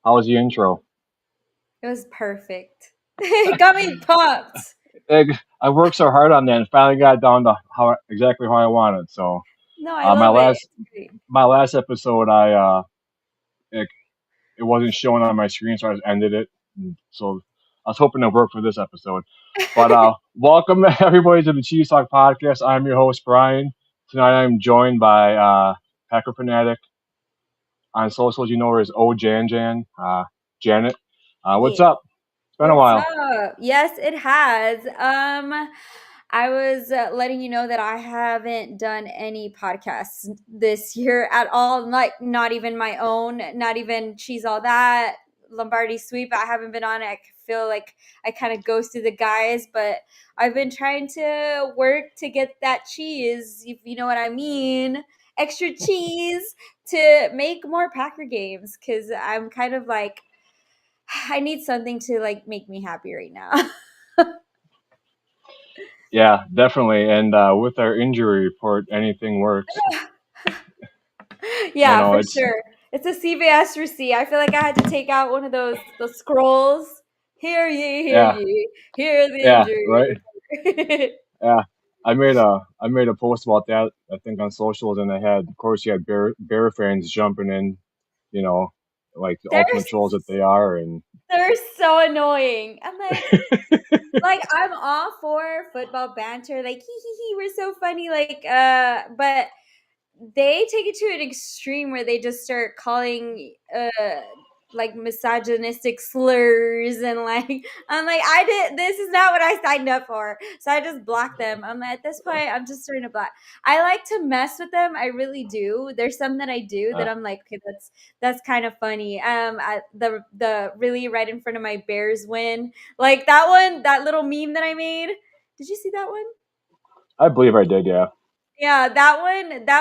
How was the intro? It was perfect. It got me pumped. I worked so hard on that and finally got down to how exactly how I wanted. So No, I uh, my love it. last It's great. my last episode, it, it wasn't showing on my screen, so I just ended it. So I was hoping to work for this episode. But welcome everybody to the Cheese Talk podcast. I'm your host Brian. Tonight I'm joined by Packer Fanatic on socials. You know her as O Jan Jan, Janet. What's Yeah. up? It's been a What's while. up? Yes, it has. I was letting you know that I haven't done any podcasts this year at all. Like, not even my own, not even Cheese All That, Lombardi Sweep. I haven't been on it. I feel like I kind of ghosted the guys, but I've been trying to work to get that cheese, if you know what I mean. Extra cheese to make more Packer games because I'm kind of like, I need something to like make me happy right now. Yeah, definitely. And with our injury report, anything works. You Yeah, know, for it's sure. It's a CVS receipt. I feel like I had to take out one of those scrolls. Hear yeah, ye, hear the yeah, injury right. report. Yeah, I made a post about that. I think on socials, and of course, you had Bear fans jumping in. You know, like the they're ultimate trolls that they are, and they're so annoying. I'm like I'm all for football banter. Like hee, we're so funny. Like but they take it to an extreme where they just start calling like misogynistic slurs and like I'm like I did this is not what I signed up for. So I just block them. I'm at this point I'm just starting to block. I like to mess with them. I really do. There's some that I do that uh, I'm like, okay, that's kind of funny. The really right in front of my Bears win. Like that one, that little meme that I made. Did you see that one? I believe I did. Yeah, Yeah, that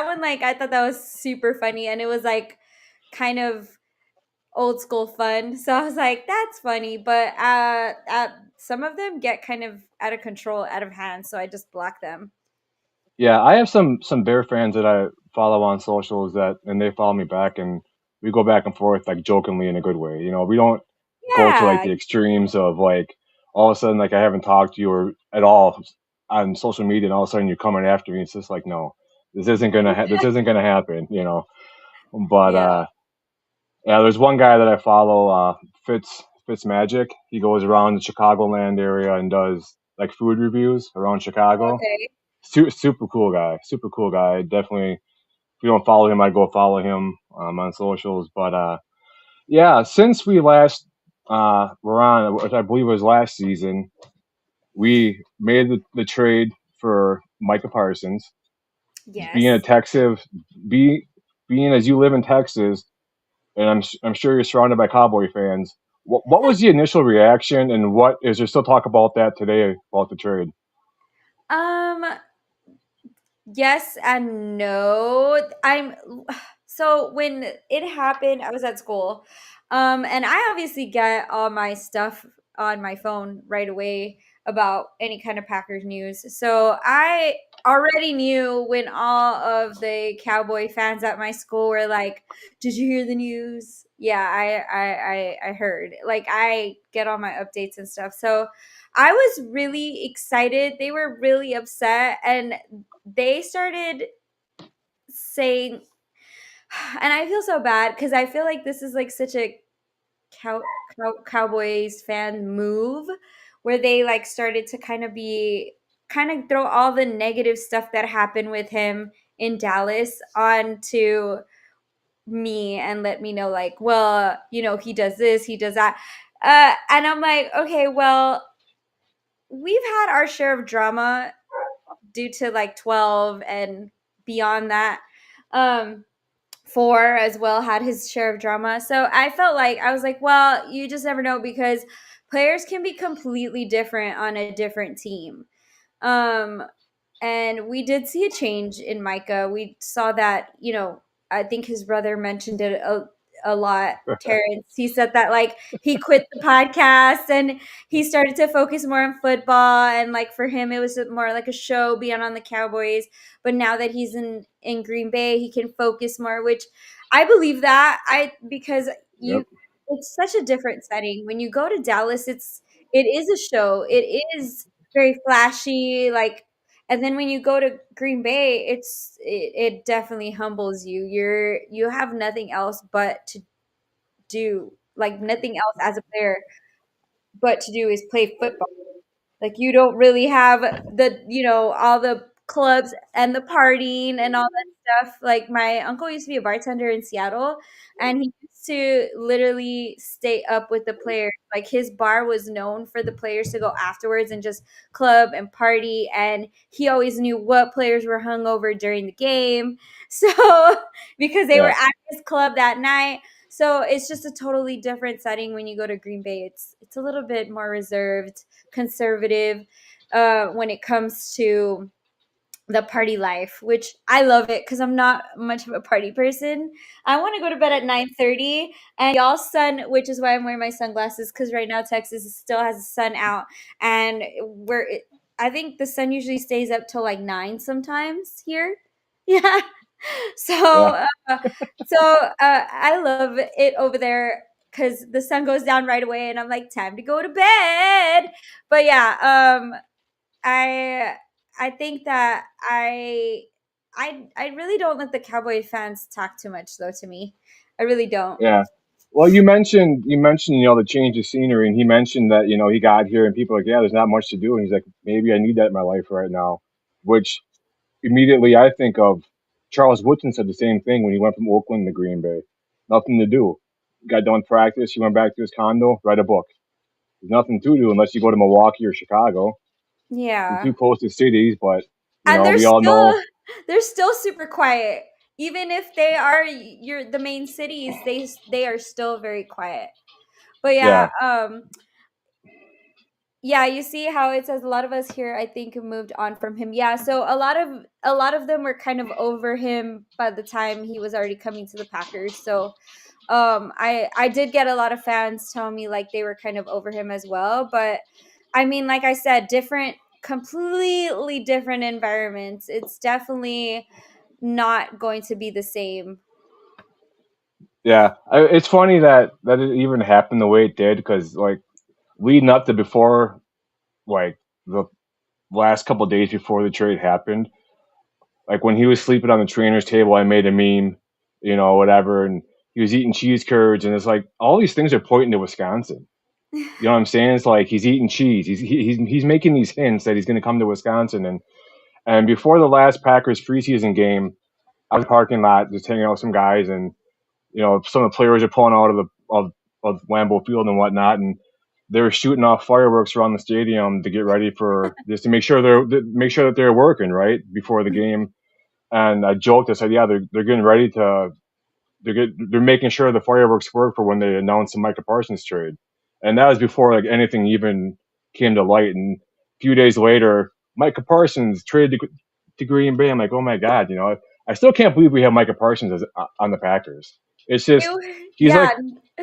one, like I thought that was super funny, and it was like kind of old school fun. So I was like, that's funny, but some of them get kind of out of control, out of hand. So I just block them. yeah. I have some Bear fans that I follow on socials and they follow me back, and we go back and forth like jokingly in a good way. We don't go to like Yeah, the extremes of like all of a sudden like I haven't talked to you or at all on social media, and all of a sudden you're coming after me. It's just like no, this isn't gonna happen. But yeah. yeah, there's one guy that I follow, Fitz Magic. He goes around the Chicagoland area and does like food reviews around Chicago. Okay. Super cool guy. Super cool guy. Definitely, if you don't follow him, I'd go follow him on socials. But yeah, since we last were on, which I believe was last season, we made the trade for Micah Parsons. Being a Yes. Texas, be being as you live in Texas, and I'm sure you're surrounded by Cowboy fans. What was the initial reaction, and what is there still talk about that today about the trade? Um. Yes and no. I'm so when it happened, I was at school. And I obviously get all my stuff on my phone right away about any kind of Packers news. So I already knew when all of the Cowboy fans at my school were like, "Did you hear the news?" Yeah, I heard. Like I get all my updates and stuff. So I was really excited. They were really upset and they started saying, and I feel so bad because I feel like this is like such a Cowboys fan move where they like started to kind of throw all the negative stuff that happened with him in Dallas onto me and let me know like, well, he does this, he does that. And I'm like, okay, well, we've had our share of drama due to like 12 and beyond that. Um, Four as well had his share of drama. So I felt like I was like, well, you just never know because players can be completely different on a different team. Um, and we did see a change in Micah. We saw that, I think his brother mentioned it a lot, Terrence. He said that like he quit the podcast and he started to focus more on football. And like for him, it was more like a show being on the Cowboys. But now that he's in Green Bay, he can focus more, which I believe that because Yep. it's such a different setting. When you go to Dallas, it is a show. It is very flashy, like, and then when you go to Green Bay, it definitely humbles you. You have nothing else but to do, like nothing else as a player but to do is play football. Like you don't really have all the clubs and the partying and all that stuff. Like my uncle used to be a bartender in Seattle and he used to literally stay up with the players. Like his bar was known for the players to go afterwards and just club and party, and he always knew what players were hungover during the game. So because they were Yeah, at his club that night. So it's just a totally different setting when you go to Green Bay. It's a little bit more reserved, conservative when it comes to the party life, which I love it because I'm not much of a party person. I want to go to bed at 9:30, and y'all's sun, which is why I'm wearing my sunglasses because right now Texas still has the sun out, and I think the sun usually stays up till like 9 sometimes here. Yeah. yeah, So, I love it over there because the sun goes down right away, and I'm like, time to go to bed. But yeah, I I think that I really don't let the Cowboy fans talk too much though. To me, I really don't. yeah. Well, you mentioned the change of scenery, and he mentioned that he got here and people are like, yeah, there's not much to do, and he's like, maybe I need that in my life right now, which immediately I think of Charles Woodson said the same thing when he went from Oakland to Green Bay. Nothing to do. Got done with practice. He went back to his condo, write a book. There's nothing to do unless you go to Milwaukee or Chicago. The Yeah, two closest cities, but and we all know. they're still super quiet. Even if they are the main cities, they are still very quiet. But yeah, Yeah, yeah, you see how it says a lot of us here I think have moved on from him. Yeah, so a lot of them were kind of over him by the time he was already coming to the Packers. So I did get a lot of fans telling me like they were kind of over him as well, but I mean like I said, different, completely different environments. It's definitely not going to be the same. yeah. It's funny that it even happened the way it did because like leading up to before like the last couple of days before the trade happened, like when he was sleeping on the trainer's table, I made a meme, whatever, and he was eating cheese curds, and it's like all these things are pointing to Wisconsin. You know what I'm saying? It's like he's eating cheese. He's making these hints that he's going to come to Wisconsin, and before the last Packers preseason game, I was in the parking lot just hanging out with some guys, and some of the players are pulling out of Lambeau Field and whatnot, and they were shooting off fireworks around the stadium to get ready for just to make sure that they're working right before the game. And I joked, I said, yeah, they're getting ready to they're making sure the fireworks work for when they announce the Micah Parsons trade. And that was before like anything even came to light. And a few days later, Micah Parsons traded to Green Bay. I'm like, oh my god, I still can't believe we have Micah Parsons on the Packers. It's just he's Yeah.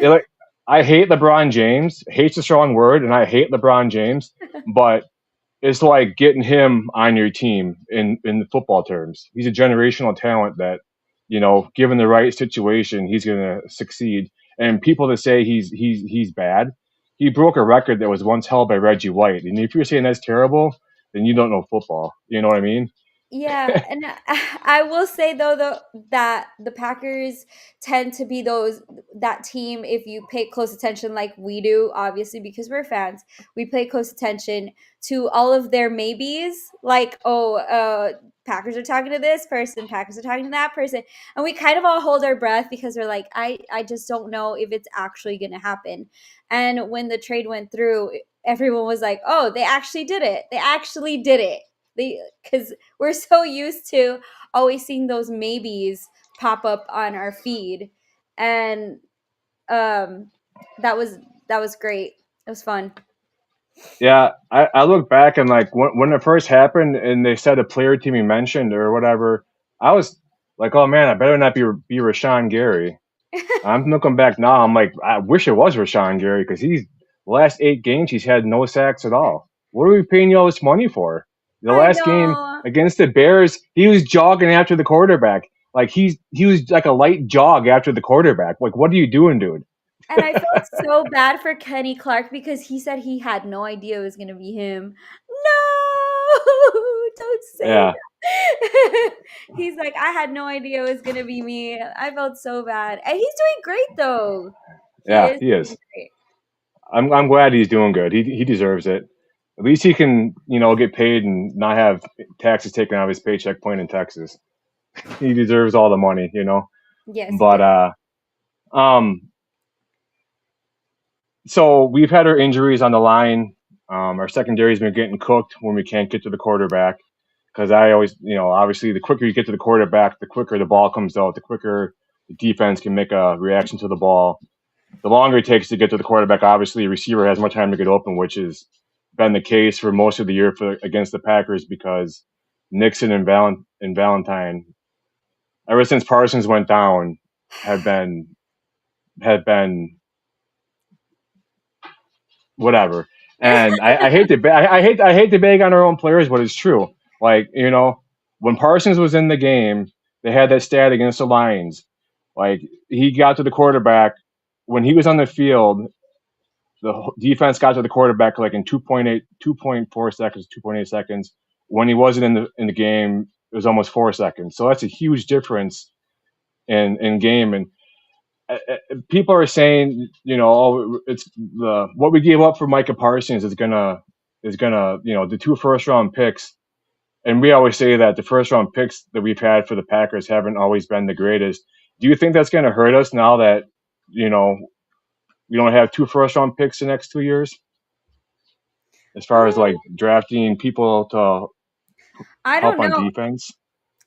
like I hate LeBron James. Hate's a strong word, and I hate LeBron James, but it's like getting him on your team in football terms. He's a generational talent that, given the right situation, he's going to succeed. And people that say he's bad, he broke a record that was once held by Reggie White. And if you're saying that's terrible, then you don't know football. You know what I mean? Yeah, and I will say though that the Packers tend to be that team if you pay close attention like we do, obviously because we're fans, we pay close attention to all of their maybes, like Packers are talking to this person, Packers are talking to that person, and we kind of all hold our breath because we're like, I just don't know if it's actually going to happen. And when the trade went through, everyone was like, oh, they actually did it. They actually did it. Because we're so used to always seeing those maybes pop up on our feed, and um that was great. It was fun. Yeah, I look back and like when it first happened and they said a player to me mentioned or whatever, I was like, oh man, I better not be Rashawn Gary. I'm looking back now. I'm like, I wish it was Rashawn Gary because he's last 8 games he's had no sacks at all. What are we paying you all this money for? The I last game know. against the Bears, he was jogging after the quarterback. Like he was like a light jog after the quarterback. Like, what are you doing, dude? And I felt so bad for Kenny Clark because he said he had no idea it was gonna be him. No, don't say Yeah, that. He's like, I had no idea it was gonna be me. I felt so bad. And he's doing great though. He yeah, is he doing is. great. I'm glad he's doing good. He deserves it. At least he can, get paid and not have taxes taken out of his paycheck playing in Texas. He deserves all the money. Yes, he But does. um, so we've had our injuries on the line. Our secondary's been getting cooked when we can't get to the quarterback. Because I always, obviously, the quicker you get to the quarterback, the quicker the ball comes out, the quicker the defense can make a reaction to the ball. The longer it takes to get to the quarterback, obviously, a receiver has more time to get open, which has been the case for most of the year against the Packers because Nixon and Valentine, ever since Parsons went down, have been have been whatever. And I hate to I hate to bag on our own players, but it's true. Like when Parsons was in the game, they had that stat against the Lions. Like he got to the quarterback when he was on the field. The defense got to the quarterback like in 2.4 seconds, 2.8 seconds. When he wasn't in the game, it was almost 4 seconds. So that's a huge difference in game. And people are saying, oh, it's the what we gave up for Micah Parsons is gonna the 2 first round picks, and we always say that the first round picks that we've had for the Packers haven't always been the greatest. Do you think that's gonna hurt us now that we don't have 2 first round picks the next 2 years, as far as Um, like drafting people to I help don't on know. defense?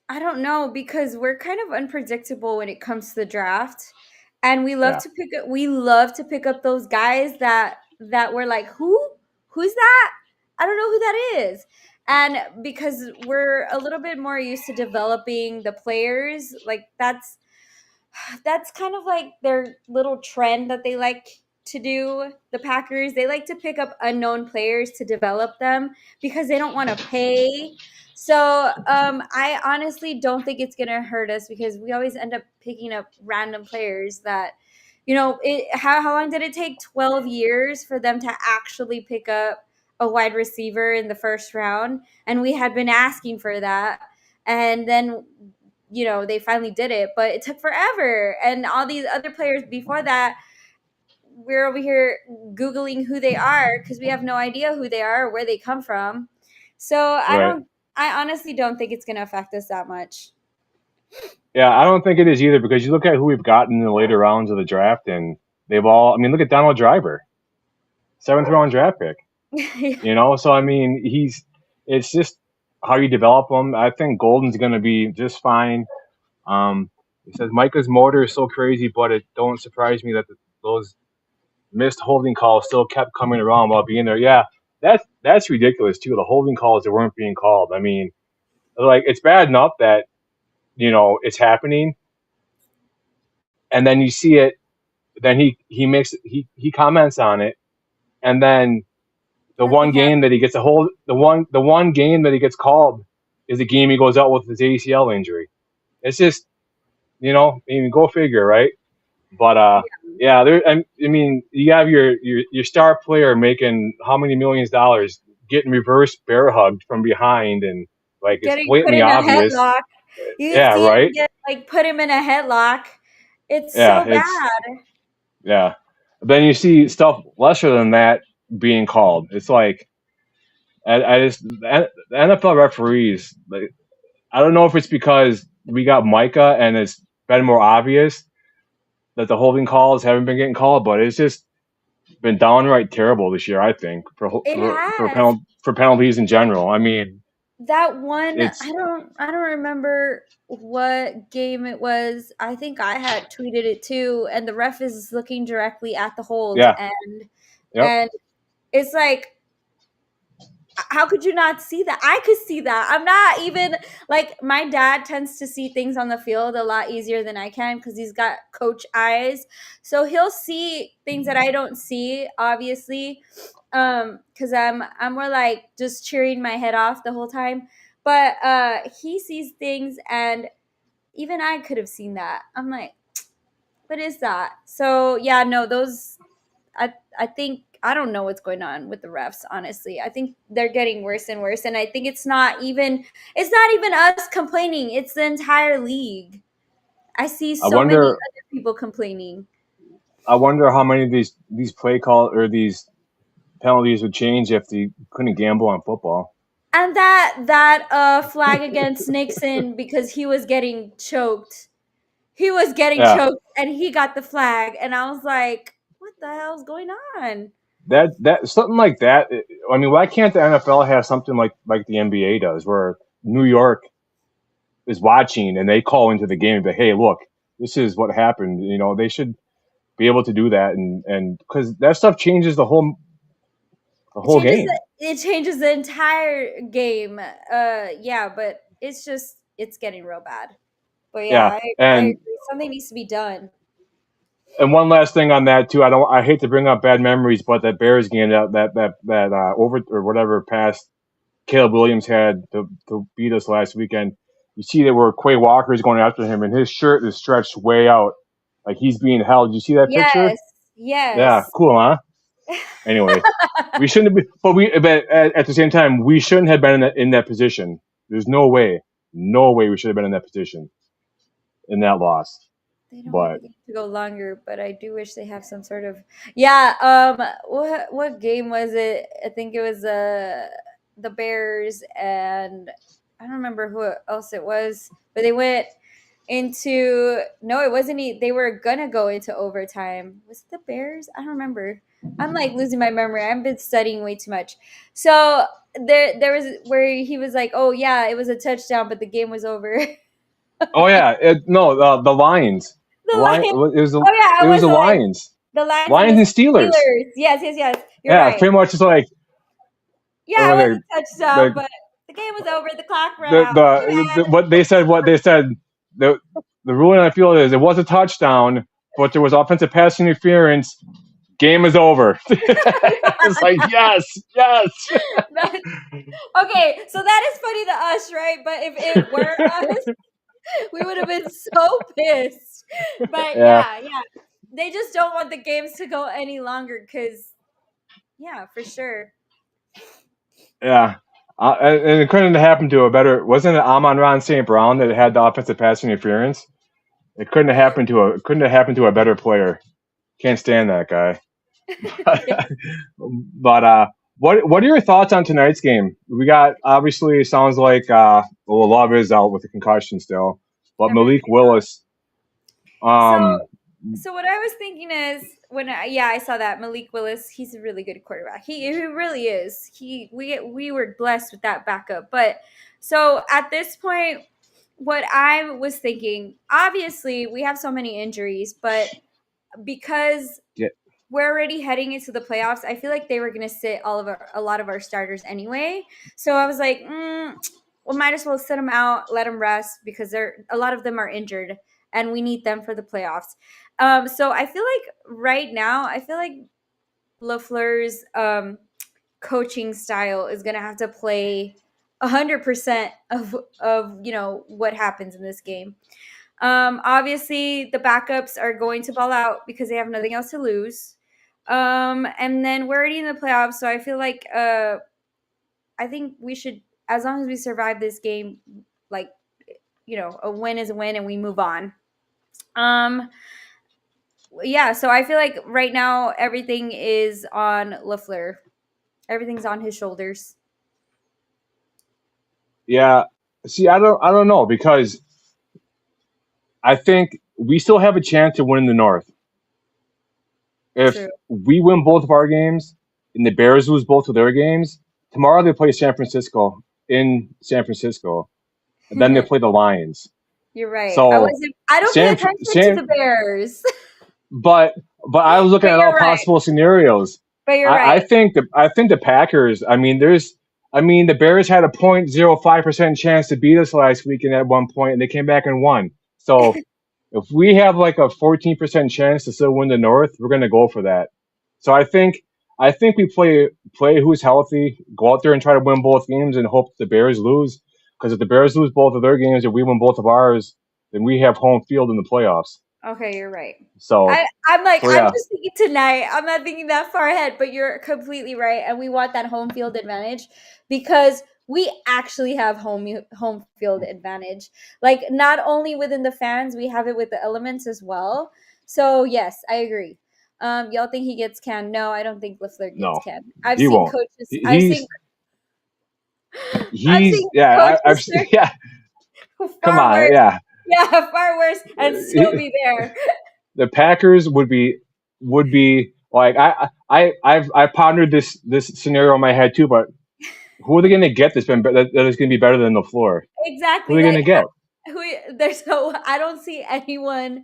I don't know because we're kind of unpredictable when it comes to the draft, and Yeah, we love to pick up those guys that we're like, who's that? I don't know who that is. And because we're a little bit more used to developing the players, like that's kind of like their little trend that they like to do. The Packers, they like to pick up unknown players to develop them because they don't want to pay. So I honestly don't think it's gonna hurt us because we always end up picking up random players that how long did it take? 12 years for them to actually pick up a wide receiver in the first round, and we had been asking for that. And then they finally did it, but it took forever. And all these other players before that, we're over here Googling who they are because we have no idea who they are or where they come from. So right. I honestly don't think it's going to affect us that much. Yeah, I don't think it is either because you look at who we've gotten in the later rounds of the draft, and they've all. I mean, look at Donald Driver, seventh round draft pick. So I mean, it's just how you develop them. I think Golden's going to be just fine. He says Micah's motor is so crazy, but it don't surprise me that those missed holding calls still kept coming around while being there. Yeah, that's ridiculous too. The holding calls that weren't being called. I mean, like it's bad enough that it's happening, and then you see it. Then he comments on it, and then the one Nothing game that he gets a hold the one game that he gets called is the game he goes out with his ACL injury. It's just I mean, go figure, right? But yeah, I mean, you have your star player making how many millions getting reverse bear hugged from behind, and like it's getting put blatantly in a obvious. headlock. You Yeah, see him right. get like put him in a headlock. It's Yeah, so it's bad. yeah. Then you see stuff lesser than that being called. It's like I just the NFL referees. Like, I don't know if it's because we got Micah and it's been more obvious that the holding calls haven't been getting called, but it's just been downright terrible this year. I think It has. for penalties in general. I mean, That one, it's I don't remember what game it was. I think I had tweeted it too, and the ref is looking directly at the hold, yeah, yep, and it's like, how could you not see that? I could see that. I'm not even like, my dad tends to see things on the field a lot easier than I can because he's got coach eyes. So he'll see things that I don't see, obviously. Because I'm more like just cheering my head off the whole time. But he sees things, and even I could have seen that. I'm like, What is that? So yeah, no, those I think I don't know what's going on with the refs, honestly. I think they're getting worse and worse. And I think it's not even us complaining, it's the entire league. I see I so many wonder other people complaining. I wonder how many of these play call or these penalties would change if they couldn't gamble on football. And that flag against Nixon because he was getting choked. He was getting Yeah, choked and he got the flag and I was like, what the hell's going on? that something like that. I mean, why can't the NFL have something like the NBA does, where New York is watching and they call into the game and be, hey, look, this is what happened. You know, they should be able to do that, and because that stuff changes the whole game. It changes the entire game. Yeah, but it's getting real bad. But yeah, Yeah, I and agree. Something needs to be done. one last thing on that too. I hate to bring up bad memories, but that Bears game that over or whatever pass Caleb Williams had to beat us last weekend. You see that where Quay Walker is going after him, and his shirt is stretched way out, like he's being held. You see that picture? Yes. Yeah, Yes. cool, huh? Anyway, we shouldn't be, but at the same time, we shouldn't have been in that position. There's no way we should have been in that position in that loss. They don't want the But game to go longer, but I do wish they have some sort of yeah. What game was it? I think it was the Bears and I don't remember who else it was, but they went into no, it wasn't. They were gonna go into overtime. Was it the Bears? I don't remember. I'm like losing my memory. I've been studying way too much. So there was where he was like, "Oh yeah, it was a touchdown, but the game was over." oh yeah, no, the Lions, The the lion. Lions. Oh yeah, It it was was the Lions, the Lions and Lions the and Steelers. Steelers. Yes, yes, yes. You're Yeah, right. pretty much just like Yeah, it was the a touchdown, the but the game was over. The clock ran the, out. the what they said. The the ruling on the field is it was a touchdown, but there was offensive pass interference. Game is over. It's like yes, yes. Okay, so that is funny to us, right? But if it were us, we would have been so pissed. But Yeah, yeah, yeah. They just don't want the games to go any longer because, yeah, for sure. yeah. And it couldn't have happened to a better. Wasn't it Amon-Ra St. Brown that had the offensive pass interference? It couldn't have happened to a better player. Can't stand that guy. Yeah, But what are your thoughts on tonight's game? We got obviously it sounds like Love is out with a concussion still, but Malik everybody's Willis. so Um, So what I was thinking is yeah, I saw that Malik Willis, he's a really good quarterback. He really is. We were blessed with that backup. But so at this point, what I was thinking, obviously we have so many injuries, but because yeah, we're already heading into the playoffs, I feel like they were going to sit a lot of our starters anyway. So I was like, we might as well sit them out, let them rest because a lot of them are injured and we need them for the playoffs. So I feel like right now, I feel like LaFleur's coaching style is going to have to play 100% of what happens in this game. Obviously, the backups are going to ball out because they have nothing else to lose. And then we're already in the playoffs, so I feel like I think we should, as long as we survive this game, like a win is a win, and we move on. Um, yeah, so I feel like right now everything is on Lafleur. Everything's on his shoulders. yeah. See, I don't know because I think we still have a chance to win the North if True. we win both of our games and the Bears lose both of their games. Tomorrow they play San Francisco in San Francisco, and then they play the Lions. You're right. So I don't pay San attention to San the Bears. but I was looking But at all you're right. possible scenarios. But you're I right. think the Packers. The Bears had a 0.05% chance to beat us last weekend at one point, and they came back and won. So if we have like a 14% chance to still win the North, we're going to go for that. So I think we play who's healthy, go out there and try to win both games, and hope the Bears lose. Because if the Bears lose both of their games and we win both of ours, then we have home field in the playoffs. Okay, you're right. So I'm like, so I'm yeah, just thinking tonight. I'm not thinking that far ahead, but you're completely right. And we want that home field advantage because we actually have home field advantage. Like not only within the fans, we have it with the elements as well. So yes, I agree. Y'all think he gets canned? No, I don't think LaFleur gets no, canned. I've he seen won't. coaches. I've seen I've coaches yeah. Come far on, worse. yeah. Yeah, far worse, and still be there. The Packers would be like I pondered this scenario in my head too, but who are they going to get that is going to be better than the floor? Who are Exactly. they going Like to get? who there's no I don't see anyone.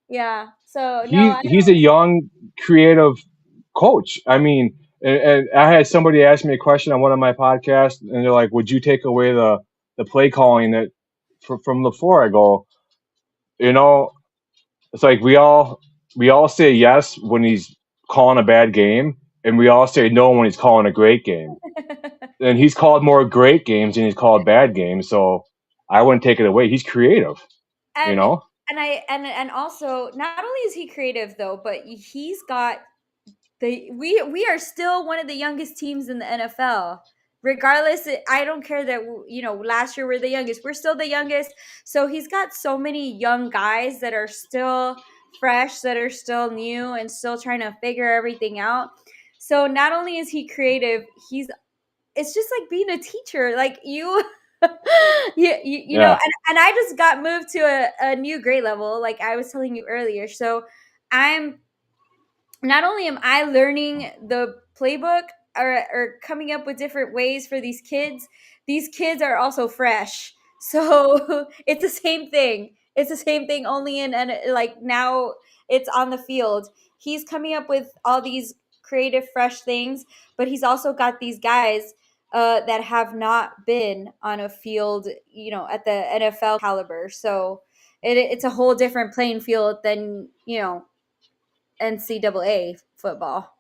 Yeah. So no, I He's a young, creative coach. I mean, and I had somebody ask me a question on one of my podcasts, and they're like, "Would you take away the play calling that from the floor?" I go, you know, it's like we all say yes when he's calling a bad game, and we all say no when he's calling a great game. don't And he's called more great games than he's called bad games, so I wouldn't take it away. He's creative, you and know. and also not only is he creative though, but he's got we are still one of the youngest teams in the NFL. Regardless, I don't care that last year we're the youngest. We're still the youngest. So he's got so many young guys that are still fresh, that are still new, and still trying to figure everything out. So not only is he creative, he's it's just like being a teacher. Like you, Yeah, and I just got moved to a new grade level, like I was telling you earlier. So I'm not only am I learning the playbook or coming up with different ways for these kids are also fresh. So it's the same thing. It's the same thing only in and like now it's on the field. He's coming up with all these creative fresh things, but he's also got these guys that have not been on a field, at the NFL caliber. So it's a whole different playing field than, NCAA football.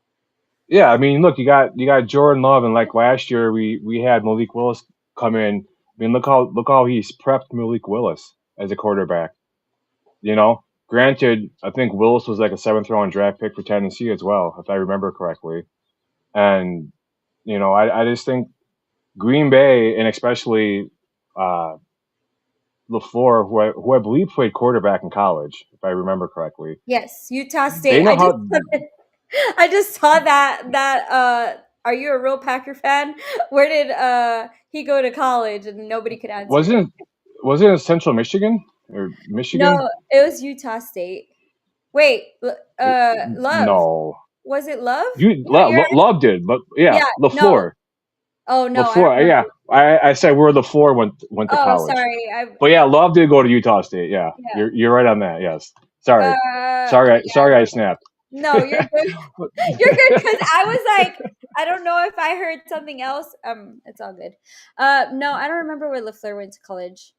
yeah. I mean, look, you got Jordan Love, and like last year, we had Malik Willis come in. I mean, look how he's prepped Malik Willis as a quarterback. You know, granted, I think Willis was like a seventh round draft pick for Tennessee as well, if I remember correctly. And I just think Green Bay, and especially uh, LaFleur, who I believe played quarterback in college, if I remember correctly. Yes, Utah They State. know how. I just saw that are you a real Packer fan? Where did he go to college and nobody could answer it. Wasn't was it in Central Michigan or Michigan? No, it was Utah State. Wait, Love. No, Was it Love? you You're Love did, but yeah, yeah, no. LaFleur, Oh no, I don't LaFleur. remember. Yeah, I said where LaFleur went to Oh, college, sorry. but yeah, Love did go to Utah State. Yeah, Yeah. you're right on that. Yes, sorry, sorry, I snapped. No, you're good. You're good because I was like, I don't know if I heard something else. It's all good. No, I don't remember where LaFleur went to college.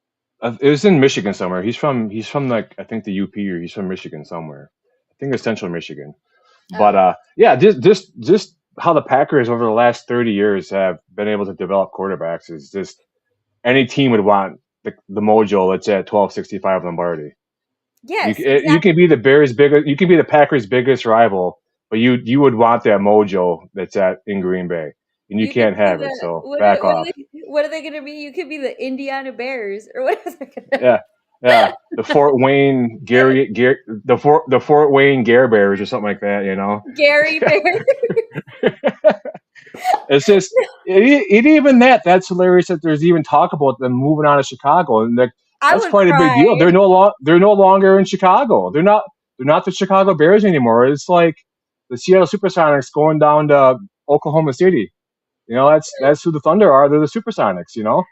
It was in Michigan somewhere. He's from like I think the UP, or he's from Michigan somewhere. I think it's Central Michigan. But Oh, yeah, just how the Packers over the last 30 years have been able to develop quarterbacks is just any team would want the mojo that's at 1265 Lombardi. You yes, you can exactly. be the Bears' biggest, you can be the Packers' biggest rival, but you would want that mojo that's at in Green Bay, and you You could can't be have it. the So back off. what are they gonna be? You could be the Indiana Bears or what is it gonna Yeah, yeah. The Fort Wayne the Fort Wayne Gare Bears or something like that. Gary Bear. It's just even that's hilarious that there's even talk about them moving out of Chicago, and I that's would quite a big deal. cry. They're no longer in Chicago. They're not the Chicago Bears anymore. It's like the Seattle SuperSonics going down to Oklahoma City. That's who the Thunder are. They're the SuperSonics.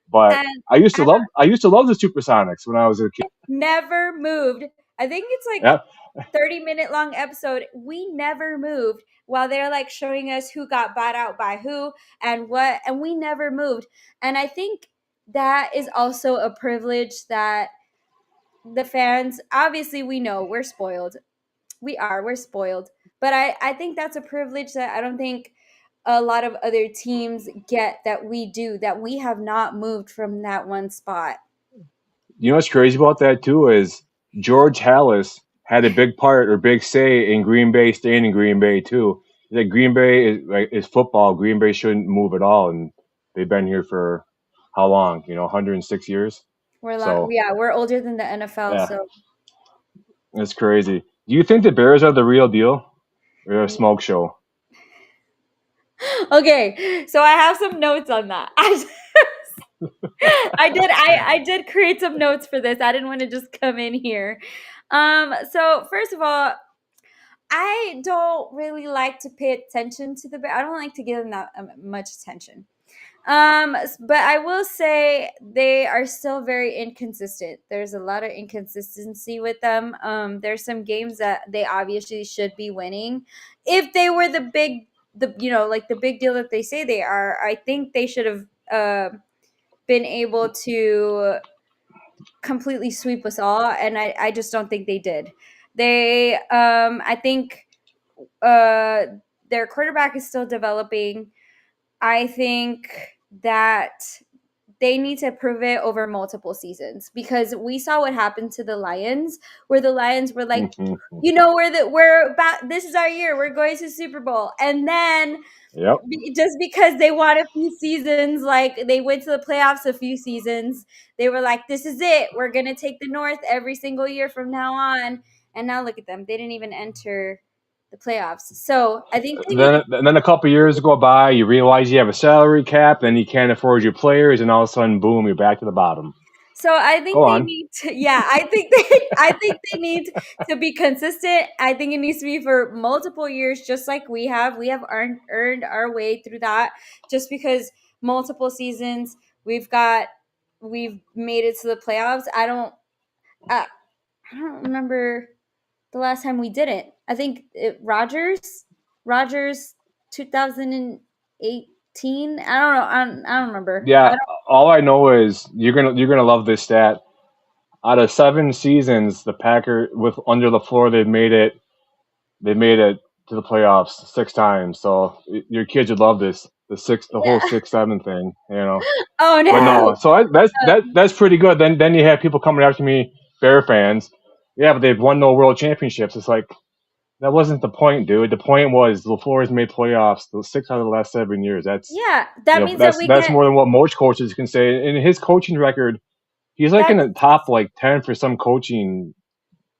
But And I used to love the SuperSonics when I was a kid. never moved. I think it's like Yeah, 30-minute long episode. We never moved while they're like showing us who got bought out by who and what, and we never moved. And I think that is also a privilege that the fans, obviously, we know we're spoiled. We're spoiled. But I think that's a privilege that I don't think a lot of other teams get, that we do, that we have not moved from that one spot. You know what's crazy about that too is George Hallis had a big part or big say in Green Bay staying in Green Bay too. That Green Bay is football. Green Bay shouldn't move at all, and they've been here for how long? 106 years. So we're older than the NFL, yeah, so it's crazy. Do you think the Bears are the real deal or a smoke show? okay. So I have some notes on that. I did create some notes for this. I didn't want to just come in here. So first of all, I don't really like to pay attention to the Bears. I don't like to give them that much attention. But I will say they are still very inconsistent. There's a lot of inconsistency with them. There's some games that they obviously should be winning. If they were like the big deal that they say they are, I think they should have been able to completely sweep us all, and I just don't think they did. I think uh, their quarterback is still developing. I think that they need to prove it over multiple seasons because we saw what happened to the Lions, where the Lions were like, Mhm. we're about, this is our year, we're going to Super Bowl, and then Yep. just because they won a few seasons, like they went to the playoffs a few seasons, they were like, this is it, we're gonna take the North every single year from now on, and now look at them, they didn't even enter the playoffs. So I think they need Then a couple years go by, you realize you have a salary cap, then you can't afford your players, and all of a sudden, boom, you're back to the bottom. So I Go think they on. need to, yeah, I think they need to be consistent. I think it needs to be for multiple years, just like we have. We have earned our way through that just because multiple seasons we've made it to the playoffs. I, I don't remember the last time we didn't. I think Rogers 2018. I don't know. I don't remember. I Yeah, don't. all I know is you're gonna love this stat. Out of 7 seasons, the Packers with under the floor, they made it to the playoffs 6 times. So your kids would love this. The whole Yeah. 6-7 thing. Oh But no. no, so that's pretty good. Then you have people coming after me, Bear fans. Yeah, but they've won no world championships. It's like that wasn't the point, dude. The point was LaFleur's made playoffs the 6 out of the last 7 years. That's Yeah, that means that that's we that's get more than what most coaches can say. In his coaching record, he's like in that's the top like 10 for some coaching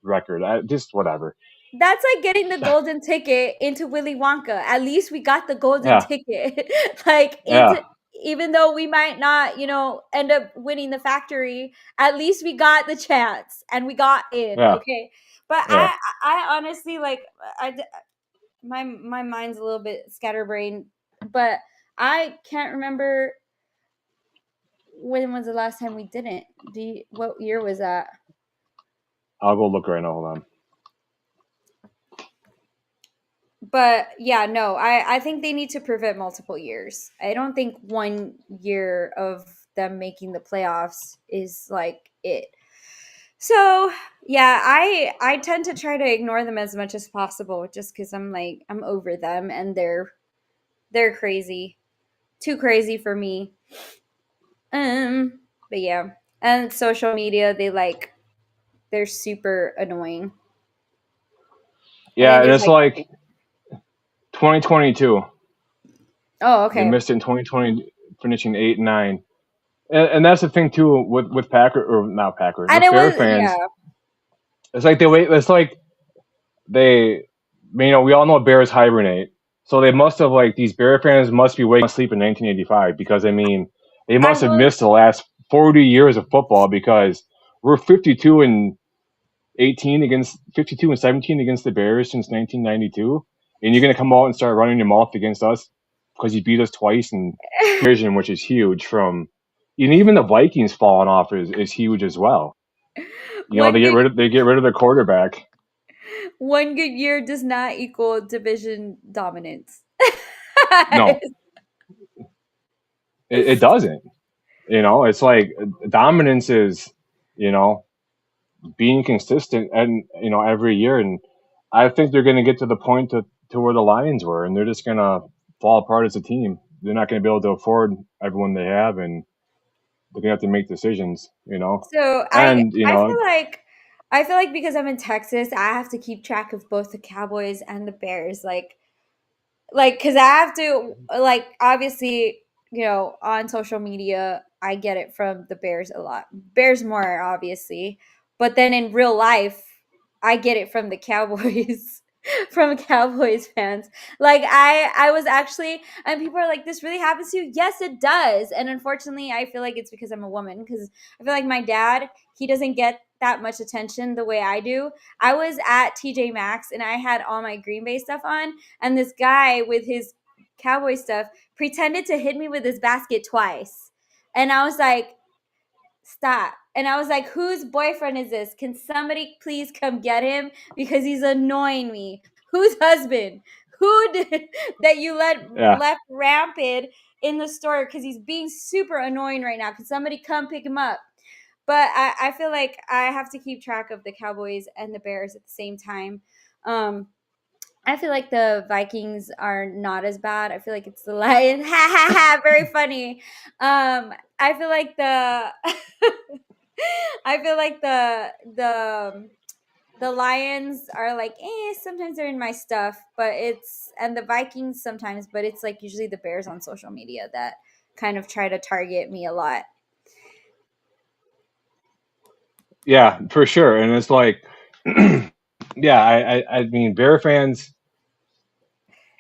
record. Just whatever. that's like getting the golden ticket into Willy Wonka. At least we got the golden Yeah, ticket. Like yeah, into even though we might not, end up winning the factory, at least we got the chance and we got in, yeah, okay? But yeah. I honestly like my mind's a little bit scatterbrained, but I can't remember when was the last time we didn't. What year was that? I'll go look right now. Hold on. But yeah, no, I think they need to prevent multiple years. I don't think 1 year of them making the playoffs is like it. So yeah, I tend to try to ignore them as much as possible just because I'm over them and they're crazy. Too crazy for me. But yeah. And social media, they're super annoying. And then Yeah, and there's it's like 2022. oh, They okay. missed it in 2020, finishing 8-9. And that's the thing too with Packer or not Packer And with it Bear was yeah. fans. It's like they wait. It's like they, we all know Bears hibernate. So they must have like these Bear fans must be waking asleep in 1985 because they I must have will missed the last 40 years of football because we're 52 and 17 against the Bears since 1992, and you're gonna come out and start running your mouth against us because you beat us twice in division, which is huge. And even the Vikings falling off is huge as well. one good They get rid of their quarterback. one good year does not equal division dominance. No, it doesn't. It's like dominance is you know being consistent and every year, and I think they're going to get to the point to where the Lions were, and they're just going to fall apart as a team. They're not going to be able to afford everyone they have, and they're gonna have to make decisions, So and I feel like because I'm in Texas, I have to keep track of both the Cowboys and the Bears. Like because I have to, like, obviously, on social media I get it from the Bears a lot, Bears more obviously, but then in real life I get it from the Cowboys from Cowboys fans. Like I was actually, and people are like, this really happens to you? Yes, it does. And unfortunately I feel like it's because I'm a woman, because I feel like my dad, he doesn't get that much attention the way I do. I was at TJ Maxx and I had all my Green Bay stuff on, and this guy with his cowboy stuff pretended to hit me with his basket twice. And I was like, stop. And I was like, whose boyfriend is this? Can somebody please come get him? Because he's annoying me. Whose husband? Who did that you yeah, left rampant in the store? Because he's being super annoying right now. Can somebody come pick him up? But I feel like I have to keep track of the Cowboys and the Bears at the same time. Um, I feel like the Vikings are not as bad. I feel like it's the Lions. Ha ha ha! Very funny. I feel like the I feel like the Lions are like, sometimes they're in my stuff, but and the Vikings sometimes, but it's like usually the Bears on social media that kind of try to target me a lot. yeah, for sure. And it's like, yeah, I mean, Bear fans,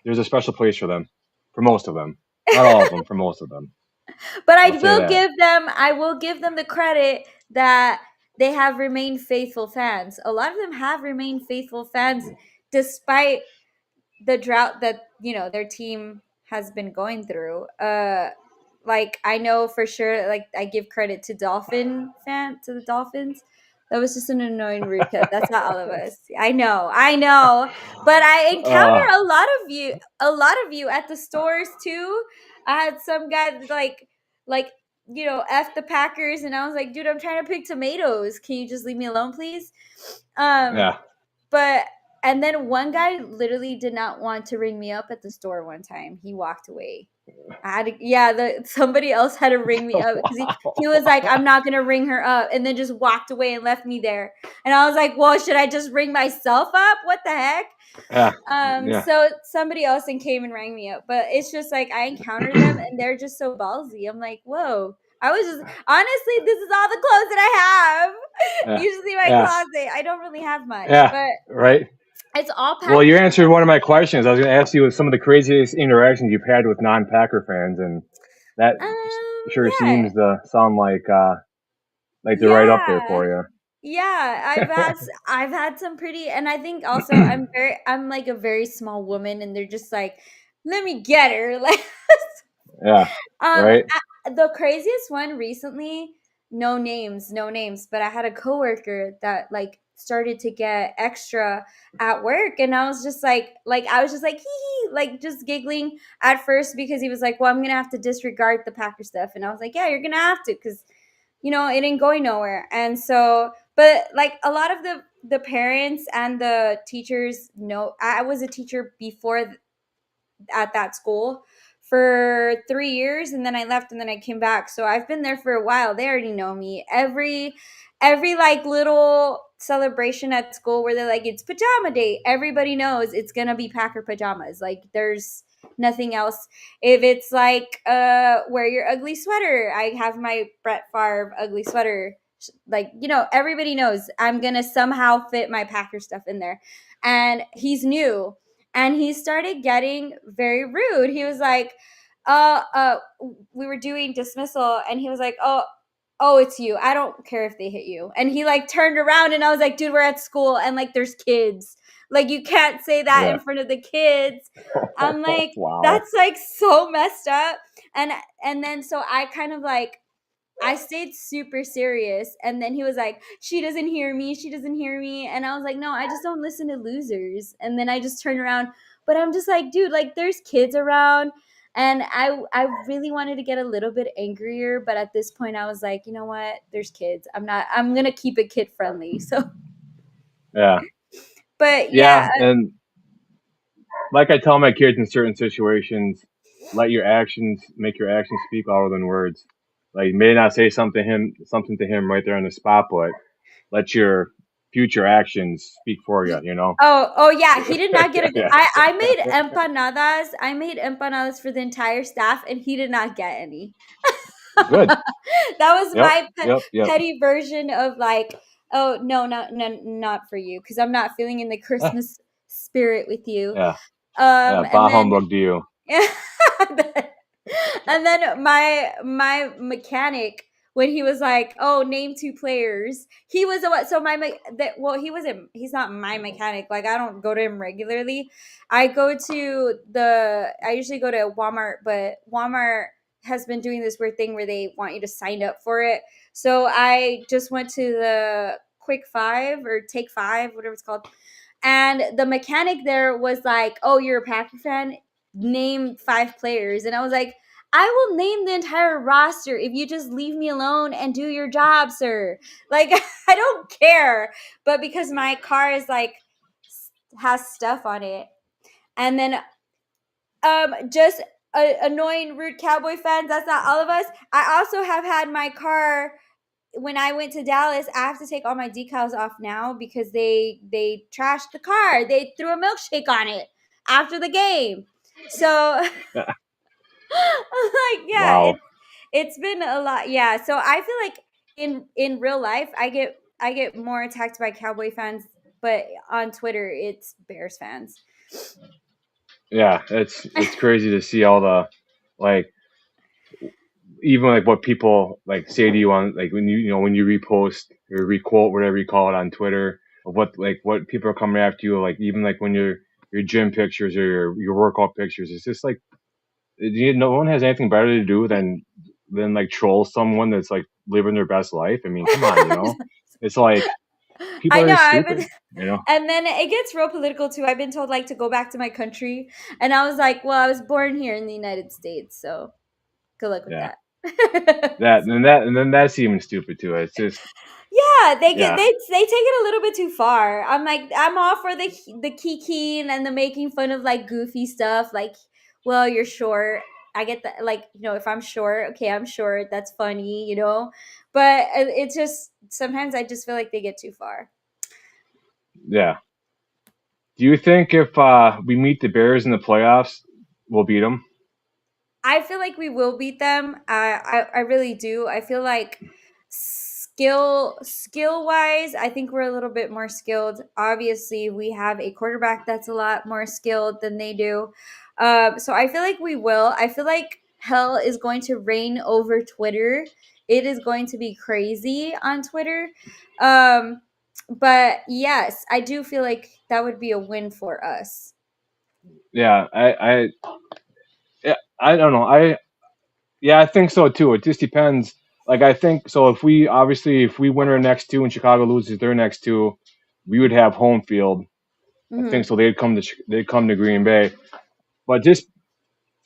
there's a special place for them, for most of them, not all of them, for most of them. But I'll say that. I will give them the credit that they have remained faithful fans. A lot of them have remained faithful fans despite the drought that their team has been going through. Like I know for sure, like I give credit to the Dolphins. That was just an annoying rude cut. That's not all of us. I know, but I encounter Uh, a lot of you at the stores too. I had some guy that, like f the Packers, and I was like, dude, I'm trying to pick tomatoes. Can you just leave me alone, please? Um, yeah, but and then one guy literally did not want to ring me up at the store one time. He walked away. Somebody else had to ring me up because he was like, I'm not gonna ring her up, and then just walked away and left me there. And I was like, well, should I just ring myself up? What the heck? yeah, yeah, So somebody else then came and rang me up. But it's just like I encounter them and they're just so ballsy. I'm like, whoa. I was just honestly, this is all the clothes that I have. yeah, Usually my yeah, closet. I don't really have much, yeah, but right. it's all Well, you Packers. answered one of my questions. I was going to ask you some of the craziest interactions you've had with non-Packer fans, and that sure Yeah. seems to sound like they're right up there Yeah. for you. Yeah, I've had some pretty, and I think also I'm like a very small woman, and they're just like, let me get her. Like Yeah, right. the craziest one recently, no names, but I had a coworker that like started to get extra at work, and I was just like I was just like hee hee, like just giggling at first because he was like, well, I'm gonna have to disregard the Packer stuff, and I was like, yeah, you're gonna have to, because it ain't going nowhere. And so, but like a lot of the parents and the teachers know. I was a teacher before at that school for 3 years, and then I left and then I came back, so I've been there for a while. They already know me. Every like little celebration at school where they're like, it's pajama day, everybody knows it's gonna be Packer pajamas. Like there's nothing else. If it's like wear your ugly sweater, I have my Brett Favre ugly sweater. Like everybody knows I'm gonna somehow fit my Packer stuff in there. And he's new, and he started getting very rude. He was like, we were doing dismissal, and he was like, oh, it's you. I don't care if they hit you. And he like turned around, and I was like, dude, we're at school, and like there's kids. Like you can't say that Yeah. in front of the kids. I'm like, Wow. that's like so messed up. And then so I kind of like I stayed super serious. And then he was like, she doesn't hear me. She doesn't hear me. And I was like, no, I just don't listen to losers. And then I just turned around. But I'm just like, dude, like there's kids around. And I really wanted to get a little bit angrier. But at this point, I was like, you know what? There's kids. I'm going to keep it kid friendly. So, Yeah. but yeah. Yeah. And like I tell my kids in certain situations, let your actions make your actions speak louder than words. Like you may not say something to him right there on the spot, but let your future actions speak for you. You know. Oh yeah, he did not get a. Yeah. I made empanadas. I made empanadas for the entire staff, and he did not get any. Good. That was Yep. my Yep. petty version of like, oh no, not for you, because I'm not feeling in the Eh, Christmas spirit with you. yeah. Yeah. And Bah then humbug to you. and then my mechanic, when he was like, "Oh, name two players," he was the what? So well, he wasn't. He's not my mechanic. Like I don't go to him regularly. I usually go to Walmart, but Walmart has been doing this weird thing where they want you to sign up for it. So I just went to the Quick Five or Take Five, whatever it's called, and the mechanic there was like, "Oh, you're a Packer fan? Name five players." And I was like, "I will name the entire roster if you just leave me alone and do your job, sir." Like I don't care. But because my car is like has stuff on it. And then just annoying rude cowboy fans, that's not all of us. I also have had my car when I went to Dallas. I have to take all my decals off now because they trashed the car. They threw a milkshake on it after the game. So like yeah, Wow. it's been a lot. Yeah, so I feel like in real life I get more attacked by Cowboy fans, but on Twitter it's Bears fans. Yeah. It's crazy to see all the like even like what people like say to you on like when when you repost or requote whatever you call it on Twitter of what people are coming after you like even like when your gym pictures or your workout pictures. It's just like no one has anything better to do than like troll someone that's like living their best life. I mean, come on, it's like people I are know. just I've stupid, been, and then it gets real political too. I've been told like to go back to my country, and I was like, well, I was born here in the United States, so good luck with Yeah, that. and then that's even stupid too. It's just Yeah, yeah, they take it a little bit too far. I'm like, I'm all for the kikiing and the making fun of like goofy stuff. Like, well, you're short. I get that. Like, if I'm short, okay, I'm short. That's funny. But it's just sometimes I just feel like they get too far. yeah. Do you think if we meet the Bears in the playoffs, we'll beat them? I feel like we will beat them. I really do. I feel like skill wise, I think we're a little bit more skilled. Obviously, we have a quarterback that's a lot more skilled than they do. So I feel like we will. I feel like hell is going to reign over Twitter. It is going to be crazy on Twitter. Um, but yes, I do feel like that would be a win for us. Yeah, yeah, I don't know. Yeah, I think so too. It just depends. Like I think so. If we win our next two and Chicago loses their next two, we would have home field. I think Hmm. so. They'd come to Green Bay, but just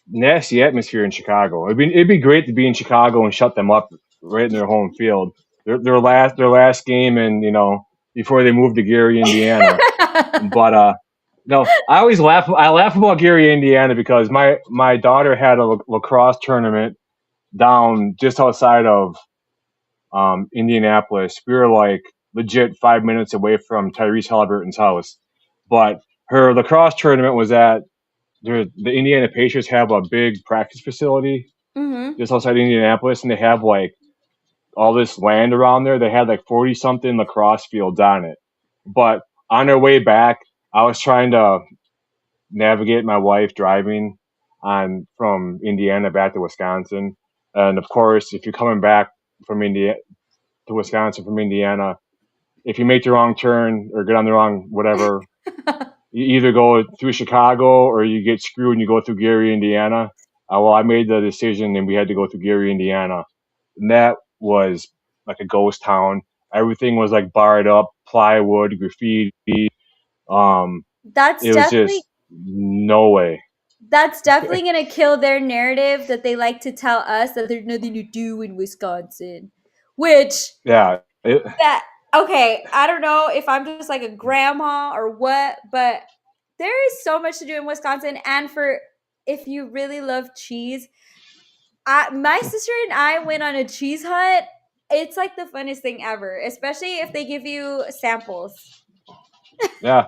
nasty atmosphere in Chicago. It'd be great to be in Chicago and shut them up right in their home field. Their last game and before they moved to Gary, Indiana. But no, I always laugh. I laugh about Gary, Indiana because my daughter had a lacrosse tournament down just outside of Indianapolis. We were like legit 5 minutes away from Tyrese Halliburton's house, but her lacrosse tournament was at the Indiana Pacers have a big practice facility Hmm. just outside Indianapolis, and they have like all this land around there. They had like 40 something lacrosse fields on it. But on our way back, I was trying to navigate my wife driving on from Indiana back to Wisconsin. And of course, if you're coming back from Indiana to Wisconsin from Indiana, if you make the wrong turn or get on the wrong whatever, you either go through Chicago or you get screwed and you go through Gary, Indiana. Well, I made the decision and we had to go through Gary, Indiana. And that was like a ghost town. Everything was like barred up, plywood, graffiti. Um, That's it was definitely just no way. that's definitely gonna kill their narrative that they like to tell us that there's nothing to do in Wisconsin. Which Yeah, that okay, I don't know if I'm just like a grandma or what, but there is so much to do in Wisconsin. And for if you really love cheese, My sister and I went on a cheese hunt. It's like the funnest thing ever, especially if they give you samples. Yeah.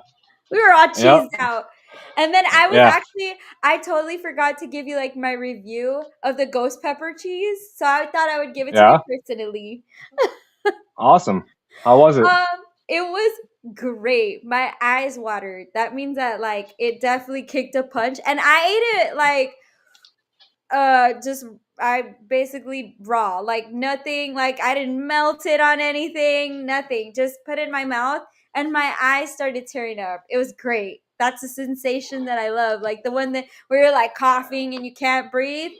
We were all Yep. cheesed out. And then Yeah. I totally forgot to give you like my review of the ghost pepper cheese. So I thought I would give it to you Yeah. personally. Awesome. How was it? Um, it was great. My eyes watered. That means that like it definitely kicked a punch. And I ate it like just I basically raw, like nothing, like I didn't melt it on anything, nothing. Just put it in my mouth and my eyes started tearing up. It was great. That's a sensation that I love. Like the one that where you're like coughing and you can't breathe.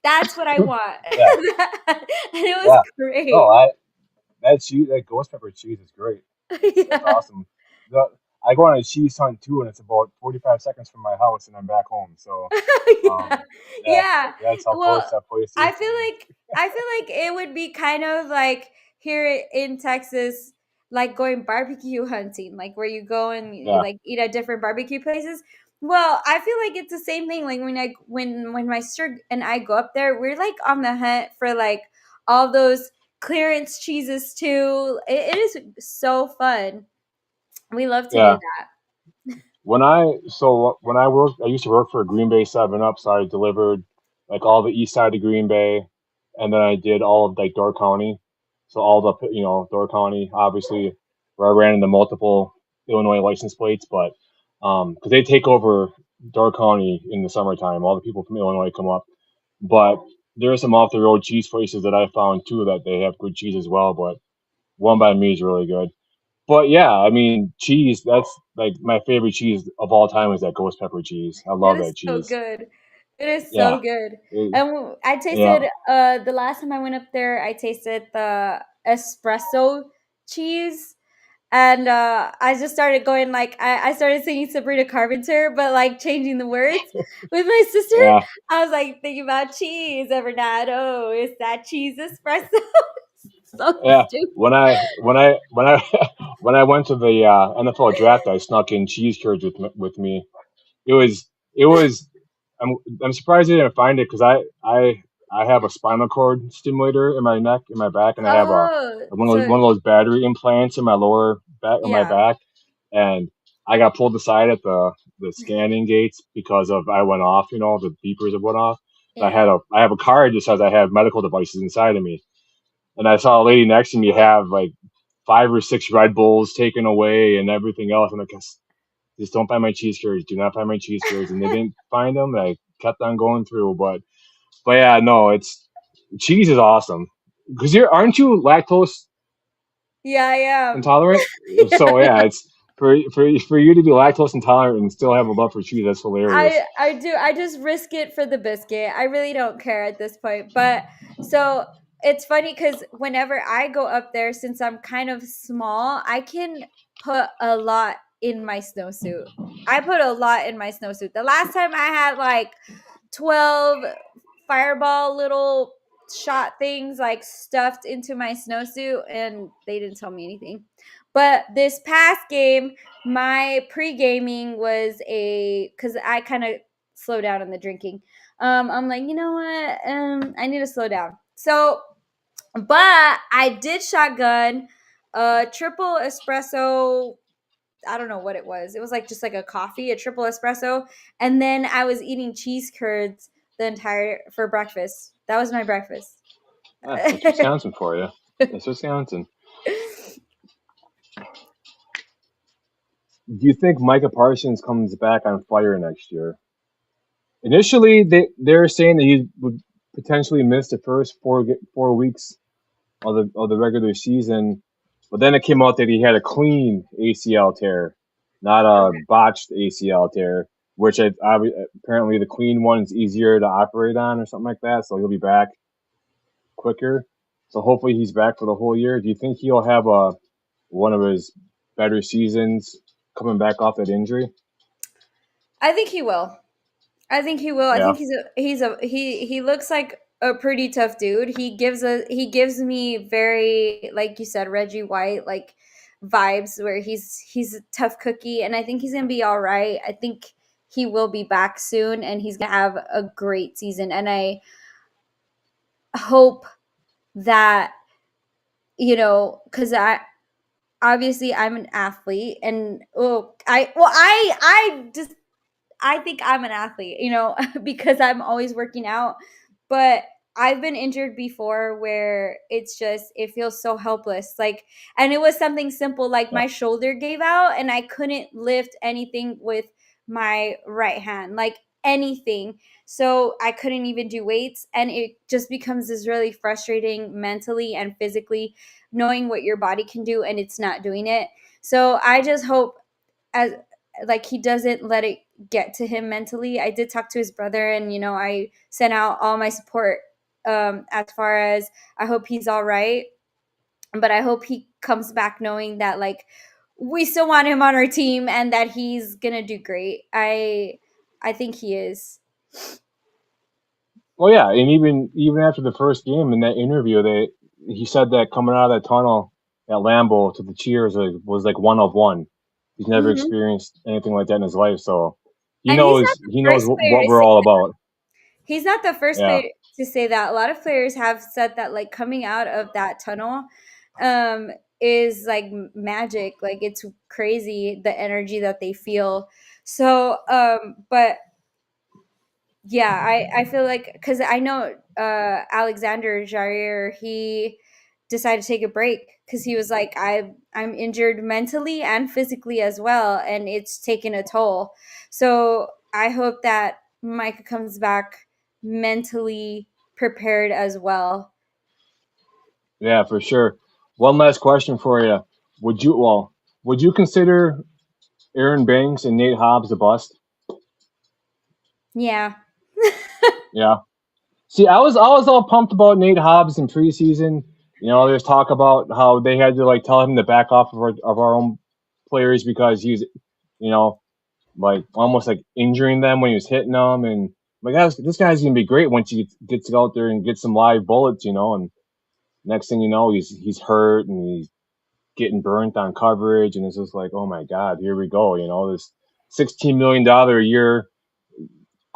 That's what I want. Yeah. And it was Yeah. No, great. that ghost pepper cheese is great. That's Yeah. awesome. The, I go on a cheese hunt too, and it's about 45 seconds from my house, and I'm back home. So, Yeah. yeah, Yeah. that's how close Well, that place is to me. I feel like it would be kind of like here in Texas, like going barbecue hunting, like where you go and you Yeah. like eat at different barbecue places. Well, I feel like it's the same thing. Like when my sister and I go up there, we're like on the hunt for like all those clearance cheeses too. It is so fun. We love to do Yeah. that. When I worked, I used to work for Green Bay Seven Up, so I delivered like all the east side of Green Bay, and then I did all of like Door County, so all the Door County, obviously, where I ran into multiple Illinois license plates, but because they take over Door County in the summertime, all the people from Illinois come up, but there are some off the road cheese places that I found too that they have good cheese as well, but one by me is really good. But yeah, I mean, cheese, that's like my favorite cheese of all time is that ghost pepper cheese. I It love is that so cheese. good. It is so Yeah. good. It- And I yeah. tasted the last time I went up there, I tasted the espresso cheese. And I just started going like I started singing Sabrina Carpenter, but like changing the words with my sister. Yeah. I was like thinking about cheese every night. Oh, it's that cheese espresso. So Yeah. stupid. When I when I went to the NFL draft, I snuck in cheese curds with me. It was I'm surprised I didn't find it because I have a spinal cord stimulator in my neck, in my back, and I have a Oh, one so of those battery implants in my lower back of my yeah, back, and I got pulled aside at the scanning gates because of I went off, the beepers have went off. So yeah, I have a card that says I have medical devices inside of me, and I saw a lady next to me have like 5 or 6 Red Bulls taken away and everything else, and I guess just don't find my cheese curds. Do not find my cheese curds. And they didn't find them. And I kept on going through. But yeah, no, it's cheese is awesome because aren't you lactose yeah, I am. intolerant? So Yeah. yeah, it's for you to be lactose intolerant and still have a love for cheese. That's hilarious. I do. I just risk it for the biscuit. I really don't care at this point. But so it's funny because whenever I go up there, since I'm kind of small, I can put a lot in my snowsuit. I put a lot in my snowsuit. The last time I had like 12 fireball little shot things like stuffed into my snowsuit, and they didn't tell me anything. But this past game, my pre-gaming was because I kind of slow down in the drinking. I'm like, you know what? I need to slow down. So, but I did shotgun a triple espresso. I don't know what it was. It was like just like a coffee, a triple espresso, and then I was eating cheese curds the entire for breakfast. That was my breakfast. Yeah, that's Wisconsin for you. That's Wisconsin. Do you think Micah Parsons comes back on fire next year? Initially, they're saying that he would potentially miss the first 4 weeks of the regular season, but then it came out that he had a clean ACL tear, not a Okay. botched ACL tear, which apparently the clean one is easier to operate on or something like that, so he'll be back quicker. So hopefully he's back for the whole year. Do you think he'll have one of his better seasons coming back off that injury? I think he will. I think he will. I Yeah. think he looks like a pretty tough dude. He gives me very, like you said, Reggie White like vibes where he's a tough cookie, and I think he's gonna be all right. I think he will be back soon, and he's gonna have a great season. And hope that, because obviously I'm an athlete, and I just I think I'm an athlete, because I'm always working out. But I've been injured before where it feels so helpless. Like, and it was something simple, like Yeah. my shoulder gave out and I couldn't lift anything with my right hand, like anything. So I couldn't even do weights. And it just becomes this really frustrating mentally and physically, knowing what your body can do and it's not doing it. So I just hope, as like, he doesn't let it get to him mentally. I did talk to his brother, and I sent out all my support, as far as I hope he's all right, but I hope he comes back knowing that, like, we still want him on our team and that he's going to do great. I think he is. Well, yeah, and even after the first game in that interview, he said that coming out of that tunnel at Lambeau to the cheers was like one of one. He's never Mhm. experienced anything like that in his life, so he And he's not knows the he knows first player what to we're say all that. about. He's not the first Yeah, player to say that. A lot of players have said that, like, coming out of that tunnel, um, is like magic. Like, it's crazy the energy that they feel. So, but yeah, I feel like, because I know Alexander Jair, he decided to take a break because he was like, I'm injured mentally and physically as well, and it's taken a toll. So I hope that Micah comes back mentally prepared as well. yeah, for sure. One last question for you: would you consider Aaron Banks and Nate Hobbs a bust? Yeah. Yeah. See, I was all pumped about Nate Hobbs in preseason. There's talk about how they had to like tell him to back off of our own players because he's, you know, like almost like injuring them when he was hitting them, and like this guy's gonna be great once he gets out there and gets some live bullets. And next thing you know, he's hurt and he's getting burnt on coverage, and it's just like, oh my god, here we go. This $16 million a year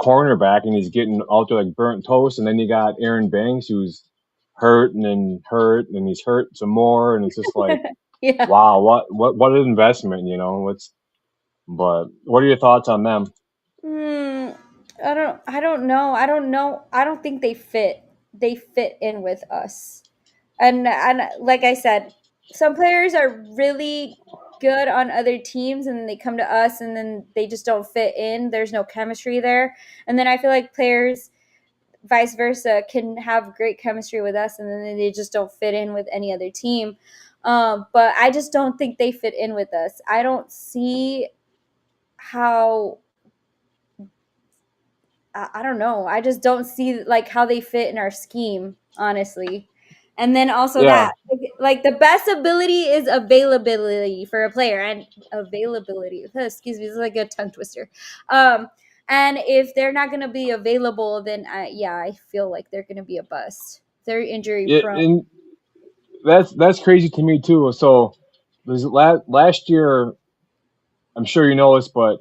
cornerback, and he's getting out there like burnt toast. And then you got Aaron Banks, who's hurt, and he's hurt some more, and it's just like, Yeah. wow, what an investment. But what are your thoughts on them? Mm, I don't know. I don't think they fit in with us. And like I said, some players are really good on other teams and they come to us and then they just don't fit in. There's no chemistry there. And then I feel like players vice versa can have great chemistry with us and then they just don't fit in with any other team. But I just don't think they fit in with us. I don't see how, I don't know. I just don't see like how they fit in our scheme, honestly. And then also Yeah, that, like, the best ability is availability for a player, and availability. Excuse me, this is like a tongue twister. Um, and if they're not going to be available, then yeah, I feel like they're going to be a bust. They're injury prone. and that's crazy to me too. So this last year, I'm sure you know this, but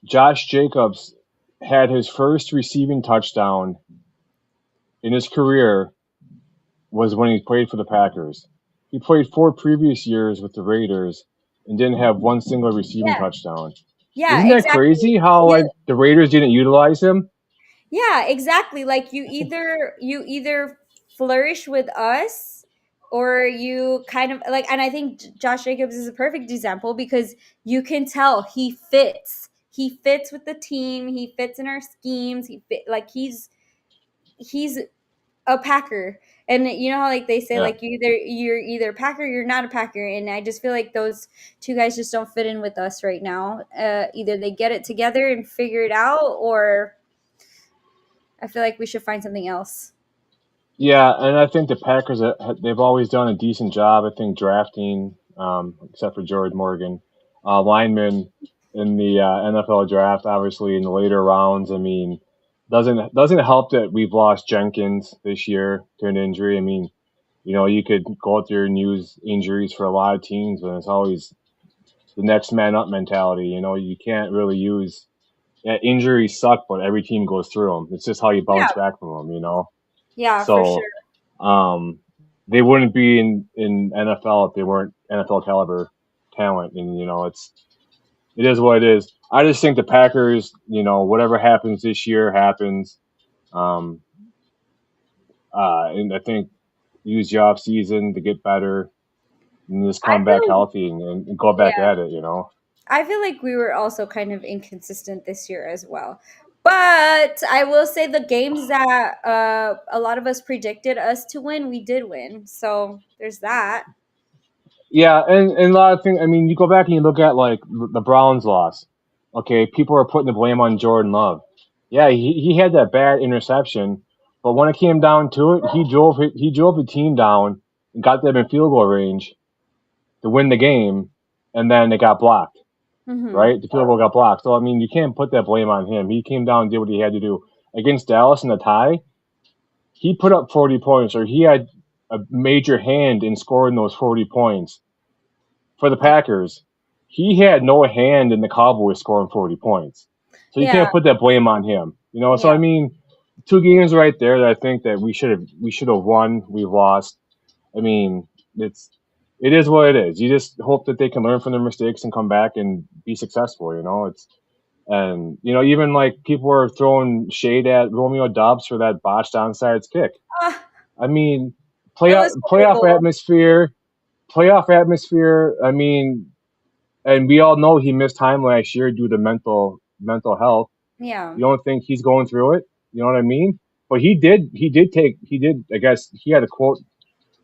Josh Jacobs had his first receiving touchdown in his career was when he played for the Packers. He played 4 previous years with the Raiders and didn't have one single receiving Yeah, touchdown. yeah, Isn't that exactly. crazy how like You the Raiders didn't utilize him? Yeah, exactly. Like, you either flourish with us, or you kind of like, and I think Josh Jacobs is a perfect example because you can tell he fits. He fits with the team, he fits in our schemes, like he's a Packer. And you know how, like, they say, Yeah. like, you're either a Packer, you're not a Packer, and I just feel like those two guys just don't fit in with us right now. Either they get it together and figure it out, or I feel like we should find something else. Yeah, and I think the Packers they've always done a decent job. I think drafting, except for George Morgan, linemen in the NFL draft, obviously in the later rounds. I mean, doesn't help that we've lost Jenkins this year to an injury. I mean, you could go out there and use injuries for a lot of teams, but it's always the next man up mentality. You can't really use, yeah, injuries suck, but every team goes through them. It's just how you bounce Yeah, back from them. Yeah, for sure. So they wouldn't be in NFL if they weren't NFL caliber talent. And it is what it is. I just think the Packers, whatever happens this year happens. Um, and I think use the off season to get better and just I come back feel healthy and go back yeah. at it. I feel like we were also kind of inconsistent this year as well. But I will say the games that a lot of us predicted us to win, we did win. So there's that. Yeah, and a lot of things. I mean, you go back and you look at like the Browns loss. Okay, people are putting the blame on Jordan Love. Yeah, he had that bad interception, but when it came down to it, he drove the team down and got them in field goal range to win the game, and then it got blocked. Hmm. Right, the field goal got blocked. So I mean, you can't put that blame on him. He came down and did what he had to do against Dallas in the tie. He put up 40 points, or he had a major hand in scoring those 40 points for the Yeah. Packers. He had no hand in the Cowboys scoring 40 points. So you Yeah. can't put that blame on him. So Yeah. I mean, two games right there that I think that we should have won. We lost. I mean, it is what it is. You just hope that they can learn from their mistakes and come back and be successful. Even like people were throwing shade at Romeo Dobbs for that botched onside kick. Ah, I mean, it playoff was playoff horrible. atmosphere, playoff atmosphere. I mean, and we all know he missed time last year due to mental health. Yeah. You don't think he's going through it? You know what I mean? But he did. I guess he had a quote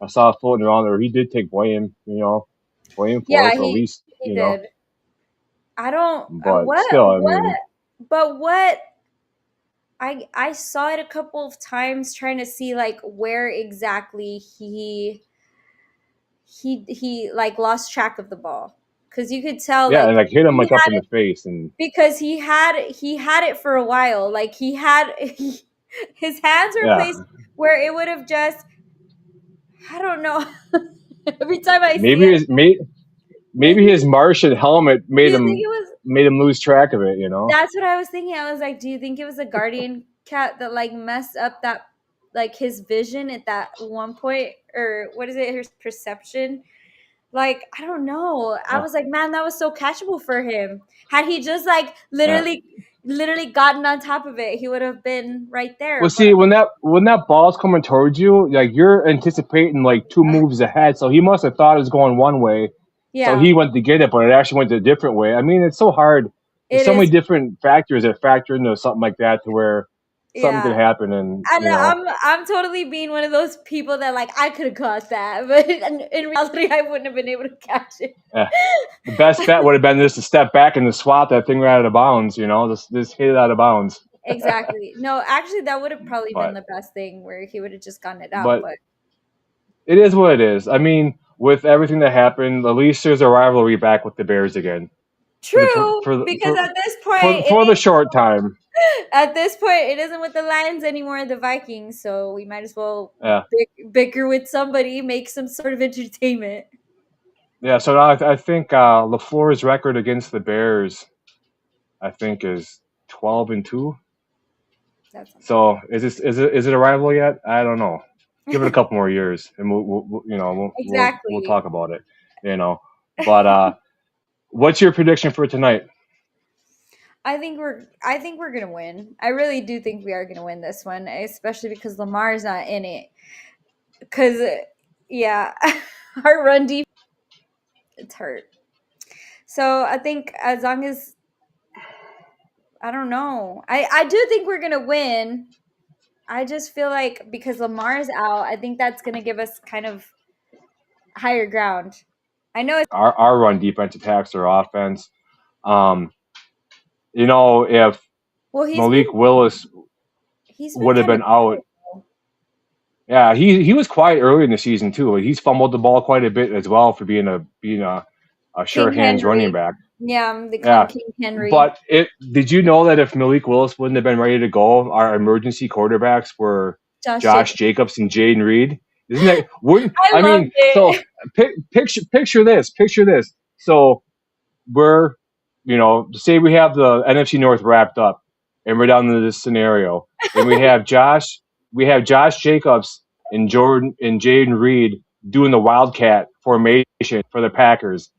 I saw floating around there. He did take blame for Yeah, it. So at least he did. I don't but still, I mean, but what I saw it a couple of times trying to see like where exactly he like lost track of the ball because you could tell yeah, and like like hit him he like up had in the it face, and because he had it for a while like his hands were yeah, placed where it would have just I don't know every time I see maybe it maybe maybe his Martian helmet do made you think him it was made him lose track of it. that's what I was thinking. I was like, do you think it was a guardian cat that like messed up that like his vision at that one point or what is it his perception. Like, I don't know. I Yeah, was like, man, that was so catchable for him. Had he just like yeah. literally gotten on top of it, he would have been right there. Well, But see, when that ball's coming towards you, like you're anticipating like two moves ahead. So he must have thought it was going one way, so yeah, he went to get it, but it actually went a different way. I mean, it's so hard. There's it so many is. different factors that factor into something like that to where something Yeah. could happen, and And I'm totally being one of those people that like I could have caught that, but in reality I wouldn't have been able to catch it. eh, the best bet would have been just to step back and to swat that thing right out of bounds. Just hit it out of bounds. Exactly. No, actually that would have probably been But the best thing where he would have just gotten it out, but but it is what it is. I mean, with everything that happened, at least there's a rivalry back with the Bears again for the for true for the- because for at this point for, it for the short time. at this point, it isn't with the Lions anymore, the Vikings. So we might as well Yeah, bicker with somebody, make some sort of entertainment. yeah. So now I think LaFleur's record against the Bears, I think, is 12-2. That's not So is it a rival yet? I don't know. Give it a couple more years, and we'll exactly. talk about it. You know, but what's your prediction for tonight? I think we're gonna win. I really do think we are gonna win this one, especially because Lamar's not in it. Because yeah, our run defense it's hurt. So I think as long as I don't know, I do think we're gonna win. I just feel like because Lamar's out, I think that's gonna give us kind of higher ground. I know it's Our run defense attacks our offense. Um, if well Malik Willis he's been would have kind of been out. Yeah, he was quiet early in the season too. He's fumbled the ball quite a bit as well for being a sure King hands running Henry. back. Yeah, they call him Yeah, King Henry. but did you know that if Malik Willis wouldn't have been ready to go, our emergency quarterbacks were Josh Josh Jacobs. Jacobs and Jaden Reed? Isn't that wouldn't I I loved mean? So it. picture this. So we're say we have the NFC North wrapped up, and we're down to this scenario, and we have Josh. we have Josh Jacobs and Jaden Reed doing the Wildcat formation for the Packers.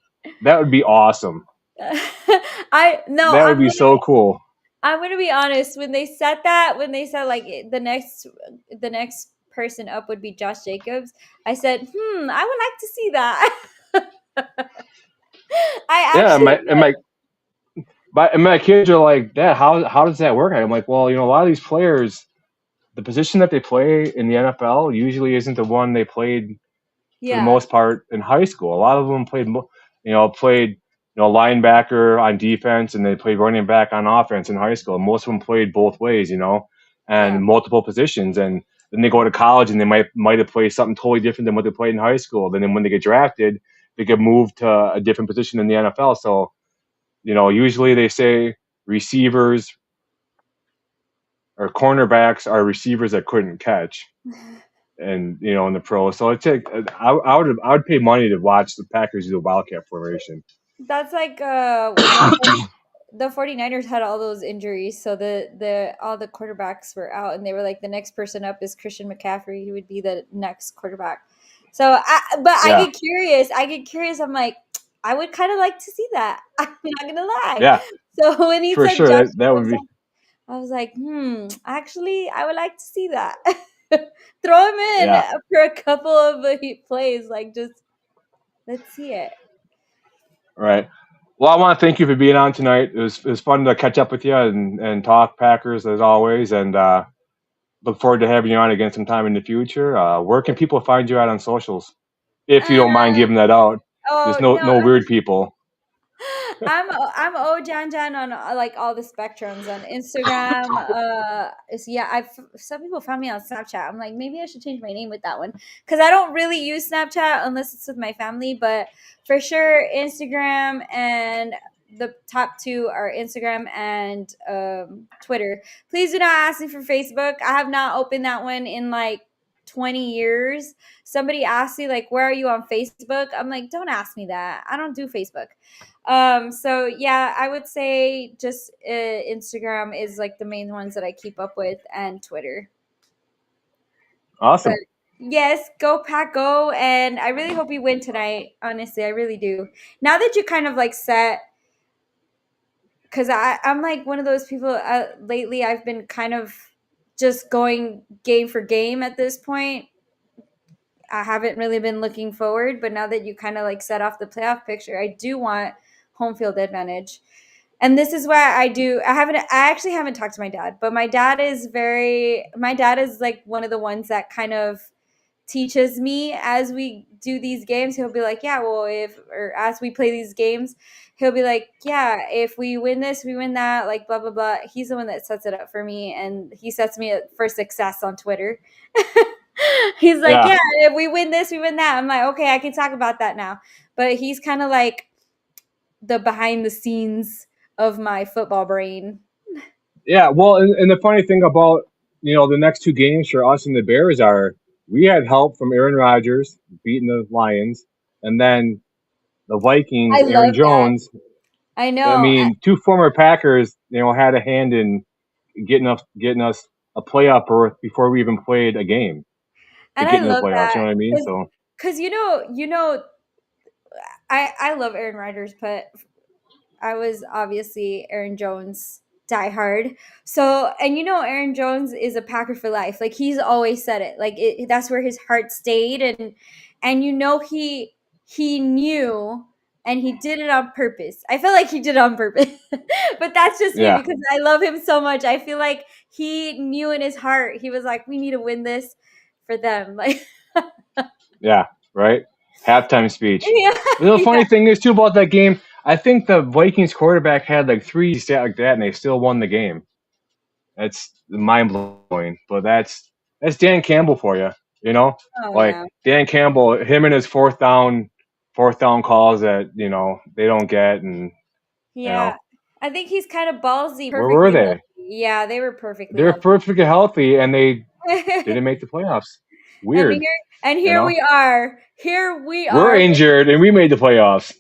That would be awesome. I no, That would be so cool. I'm gonna be honest. When they said that, when they said like the next person up would be Josh Jacobs, I said, I would like to see that. I Yeah, actually would. and my kids are like, Dad, how does that work? I'm like, well, a lot of these players, the position that they play in the NFL usually isn't the one they played for the Yeah, most part in high school. A lot of them played linebacker on defense, and they played running back on offense in high school. Most of them played both ways, yeah. and multiple positions. And then they go to college, and they might have played something totally different than what they played in high school. Then when they get drafted, they get moved to a different position in the NFL. So usually they say receivers or cornerbacks are receivers that couldn't catch, and in the pros. So I would pay money to watch the Packers do the Wildcat formation. That's like when the 49ers had all those injuries, so the all the quarterbacks were out, and they were like the next person up is Christian McCaffrey. He would be the next quarterback. So, I Yeah, get curious. I get curious. I'm like, I would kind of like to see that. I'm not gonna lie. yeah, So when he for said sure. Josh That would Jacobs, be I was like, actually, I would like to see that. Throw him in yeah. for a couple of plays, like just let's see it. All right. Well, I want to thank you for being on tonight. It was fun to catch up with you and talk Packers as always, and look forward to having you on again sometime in the future. Where can people find you at on socials? If you Uh, don't mind giving that out. There's oh no no, weird people. I'm O Jan Jan on like all the spectrums on Instagram. Yeah, I've some people found me on Snapchat. I'm like, maybe I should change my name with that one because I don't really use Snapchat unless it's with my family. But for sure, Instagram, and the top two are Instagram and Twitter. Please do not ask me for Facebook. I have not opened that one in like 20 years. Somebody asked me like, where are you on Facebook? I'm like, don't ask me that. I don't do Facebook. So yeah, I would say just Instagram is like the main ones that I keep up with, and Twitter. But Awesome. yes, go Pack, go! And I really hope you win tonight. Honestly, I really do. Now that you kind of like set, because I'm like one of those people. Lately, I've been kind of just going game for game at this point. I haven't really been looking forward, but now that you kind of like set off the playoff picture, I do want home field advantage. And this is why I actually haven't talked to my dad, but my dad is like one of the ones that kind of teaches me as we do these games. He'll be like, yeah, well, or as we play these games, he'll be like, yeah, if we win this, we win that, like blah, blah, blah. He's the one that sets it up for me, and he sets me up for success on Twitter. He's like, Yeah. yeah, if we win this, we win that. I'm like, okay, I can talk about that now. But he's kind of like the behind the scenes of my football brain. Yeah. Well, and the funny thing about the next two games for us and the Bears are we had help from Aaron Rodgers beating the Lions, and then the I Vikings, Aaron love that. Jones. I I know. mean, two former Packers, had a hand in getting us a playoff berth before we even played a game to And get I into the love playoffs. You that know what I mean? because So I love Aaron Rodgers, but I was obviously Aaron Jones diehard. So, and Aaron Jones is a Packer for life. Like he's always said it. Like that's where his heart stayed, and he knew, and he did it on purpose. I feel like he did it on purpose, but that's just me yeah, because I love him so much. I feel like he knew in his heart he was like, we need to win this for them. Like, yeah, right. Halftime speech. yeah, The yeah. funny thing is too about that game. I think the Vikings quarterback had like three stat like that, and they still won the game. That's mind blowing. But that's Dan Campbell for you. You know, Oh like yeah. Dan Campbell, him and his fourth down calls that they don't get, and you Yeah. know I think he's kind of ballsy, where were perfectly they? healthy. Yeah, they were perfectly They're healthy. perfectly healthy, and they didn't make the playoffs. And Weird, you here know. we are. Here we We're are. injured, and we made the playoffs.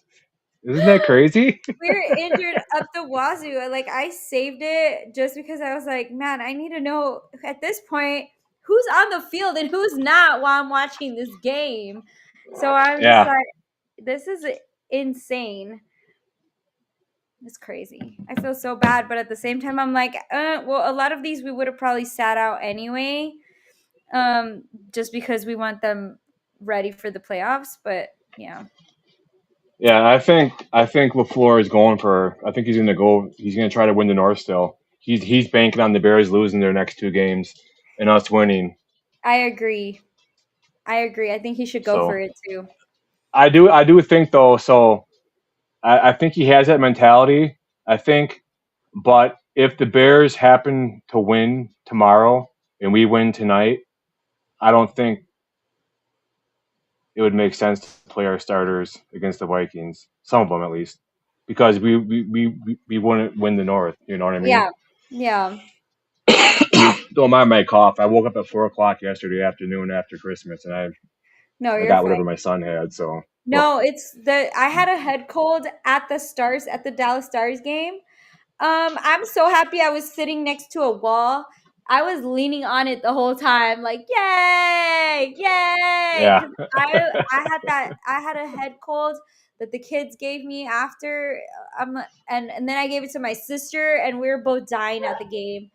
Isn't that crazy? We're injured up the wazoo. Like I saved it just because I was like, man, I need to know at this point who's on the field and who's not while I'm watching this game. So I'm just Yeah. like, this is insane. It's crazy. I feel so bad, but at the same time, I'm like, well, a lot of these we would have probably sat out anyway, just because we want them ready for the playoffs. But yeah, Yeah, I think LaFleur is going for. I think he's going to go. He's going to try to win the North still. He's banking on the Bears losing their next two games and us winning. I agree. I agree. I think he should go So for it too. I do think though. So I think he has that mentality. I think, but if the Bears happen to win tomorrow and we win tonight, I don't think it would make sense to play our starters against the Vikings. Some of them at least, because we wouldn't win the North. You know what I mean? Yeah, yeah. Don't mind my cough. I woke up at 4 o'clock yesterday afternoon after Christmas, and No, I you're got fine. whatever my son had. So, well, No, it's the I had a head cold at the Dallas Stars game. I'm so happy I was sitting next to a wall. I was leaning on it the whole time, like yay, yay! yeah, Because I had a head cold that the kids gave me after. And then I gave it to my sister, and we were both dying at the game.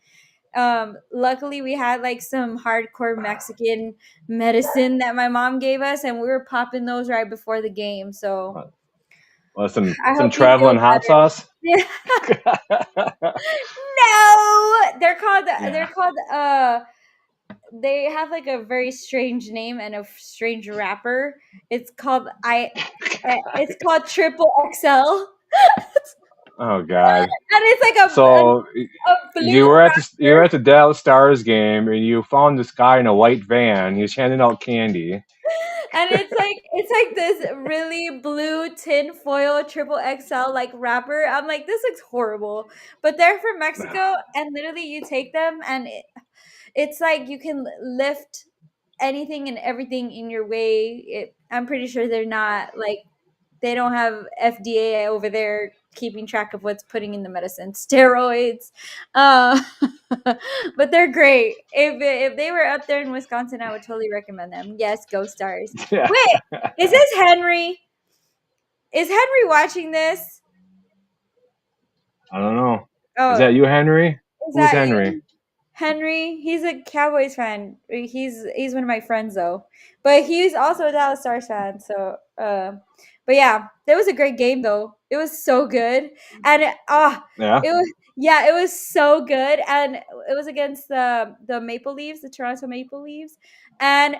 Luckily we had like some hardcore Mexican medicine that my mom gave us, and we were popping those right before the game. So well, some I some hope you feel traveling hot better. sauce. Yeah. No, they're Yeah. called they have like a very strange name and a strange wrapper. It's called Triple XL, Oh God. and it's like So a blue you were wrapper. at the Dallas Stars game, and you found this guy in a white van. He was handing out candy. And it's like this really blue tin foil triple XL like wrapper. I'm like, this looks horrible. But they're from Mexico, and literally you take them, and it's like you can lift anything and everything in your way. I'm pretty sure they're not like, they don't have FDA over there keeping track of what's putting in the medicine, steroids. Uh, but they're great. If they were up there in Wisconsin, I would totally recommend them. Yes, go Stars. Yeah. Wait, is this Henry? Is Henry watching this? I don't know. Is Oh, that you, Henry? is Who's that Henry? you? Henry, he's a Cowboys fan. He's one of my friends though, but he's also a Dallas Stars fan. So, but yeah, that was a great game though. It was so good, and Yeah. it was yeah, it was so good, and it was against the Maple Leafs, the Toronto Maple Leafs, and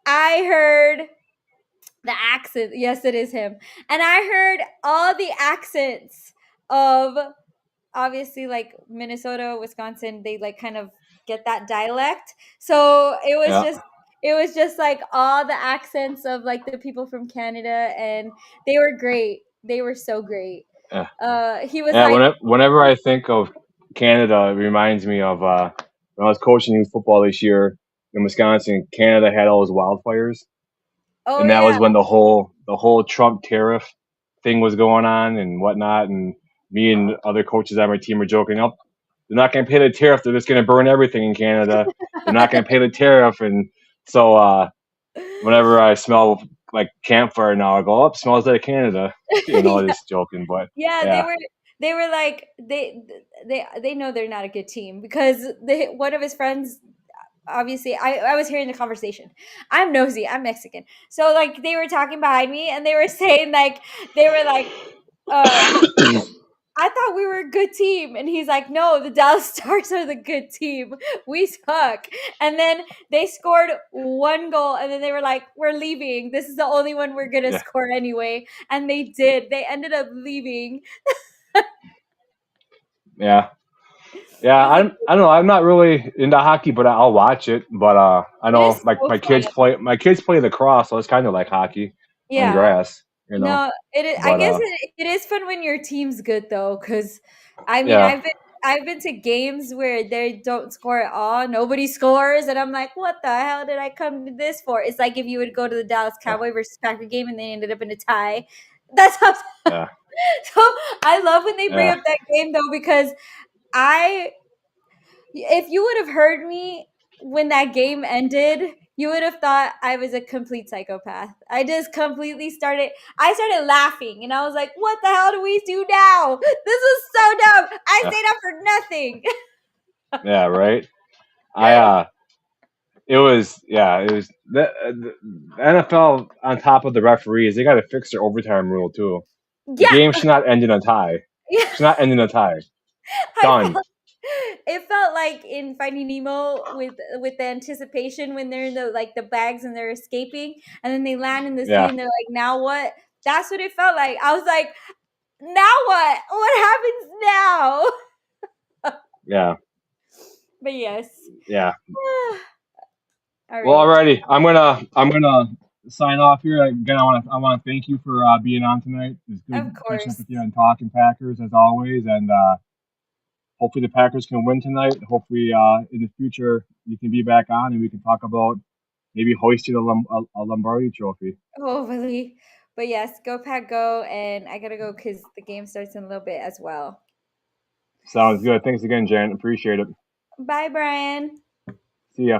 I heard the accent. Yes, it is him, and I heard all the accents of, obviously, like Minnesota, Wisconsin, they like kind of get that dialect. So Yeah. it was just like all the accents of like the people from Canada, and they were great. They were so great. Yeah. He was Yeah. like, Whenever I think of Canada, it reminds me of when I was coaching youth football this year in Wisconsin. Canada had all those wildfires, "Oh and that yeah." was when the whole Trump tariff thing was going on and whatnot. And me and other coaches on my team were joking, "Up, they're not going to pay the tariff. They're just going to burn everything in Canada. They're not going to pay the tariff." And so whenever I smell like campfire now, I go, "Oh, it smells like Canada." Yeah. Just joking, but Yeah, yeah, they were like, they know they're not a good team because one of his friends, obviously, I was hearing the conversation. I'm nosy, I'm Mexican. So like they were talking behind me, and they were saying like, they were like, uh I thought we were a good team. And he's like, no, the Dallas Stars are the good team. We suck. And then they scored one goal, and then they were like, we're leaving. This is the only one we're going to yeah, score anyway. And they did. They ended up leaving. yeah. It Yeah, was a, I don't know. I'm not really into hockey, but I'll watch it. But I it is know like so my kids play lacrosse, so it's kind of like hockey on yeah. grass, you know. No, it is, I But guess it is fun when your team's good though, because I mean yeah, I've been to games where they don't score at all. Nobody scores, and I'm like, what the hell did I come to this for? It's like if you would go to the Dallas yeah, Cowboy versus Packer game and they ended up in a tie. That's how. yeah, So I love when they bring yeah, up that game though, because I if you would have heard me when that game ended, you would have thought I was a complete psychopath. I just completely I started laughing and I was like, what the hell do we do now? This is so dumb. I stayed up for nothing. Yeah, right. I it was the NFL on top of the referees. They got to fix their overtime rule too. The Yeah. game should not end in a tie. Yeah. Should not end in a tie. I Done. felt it felt like in Finding Nemo with the anticipation when they're in the bags and they're escaping and then they land in the sea Yeah, and they're like, now what? That's what it felt like. I was like, now what? What happens now? yeah, But yes. yeah. All Well, right. alrighty. I'm gonna sign off here. Again, I wanna thank you for being on tonight. It's good Of catching up course. with you and talking Packers as always, and hopefully the Packers can win tonight. Hopefully, in the future you can be back on and we can talk about maybe hoisting a Lombardi trophy. Hopefully. But yes, go Pack go. And I gotta go because the game starts in a little bit as well. Sounds good. Thanks again, Jan. Appreciate it. Bye, Brian. See ya.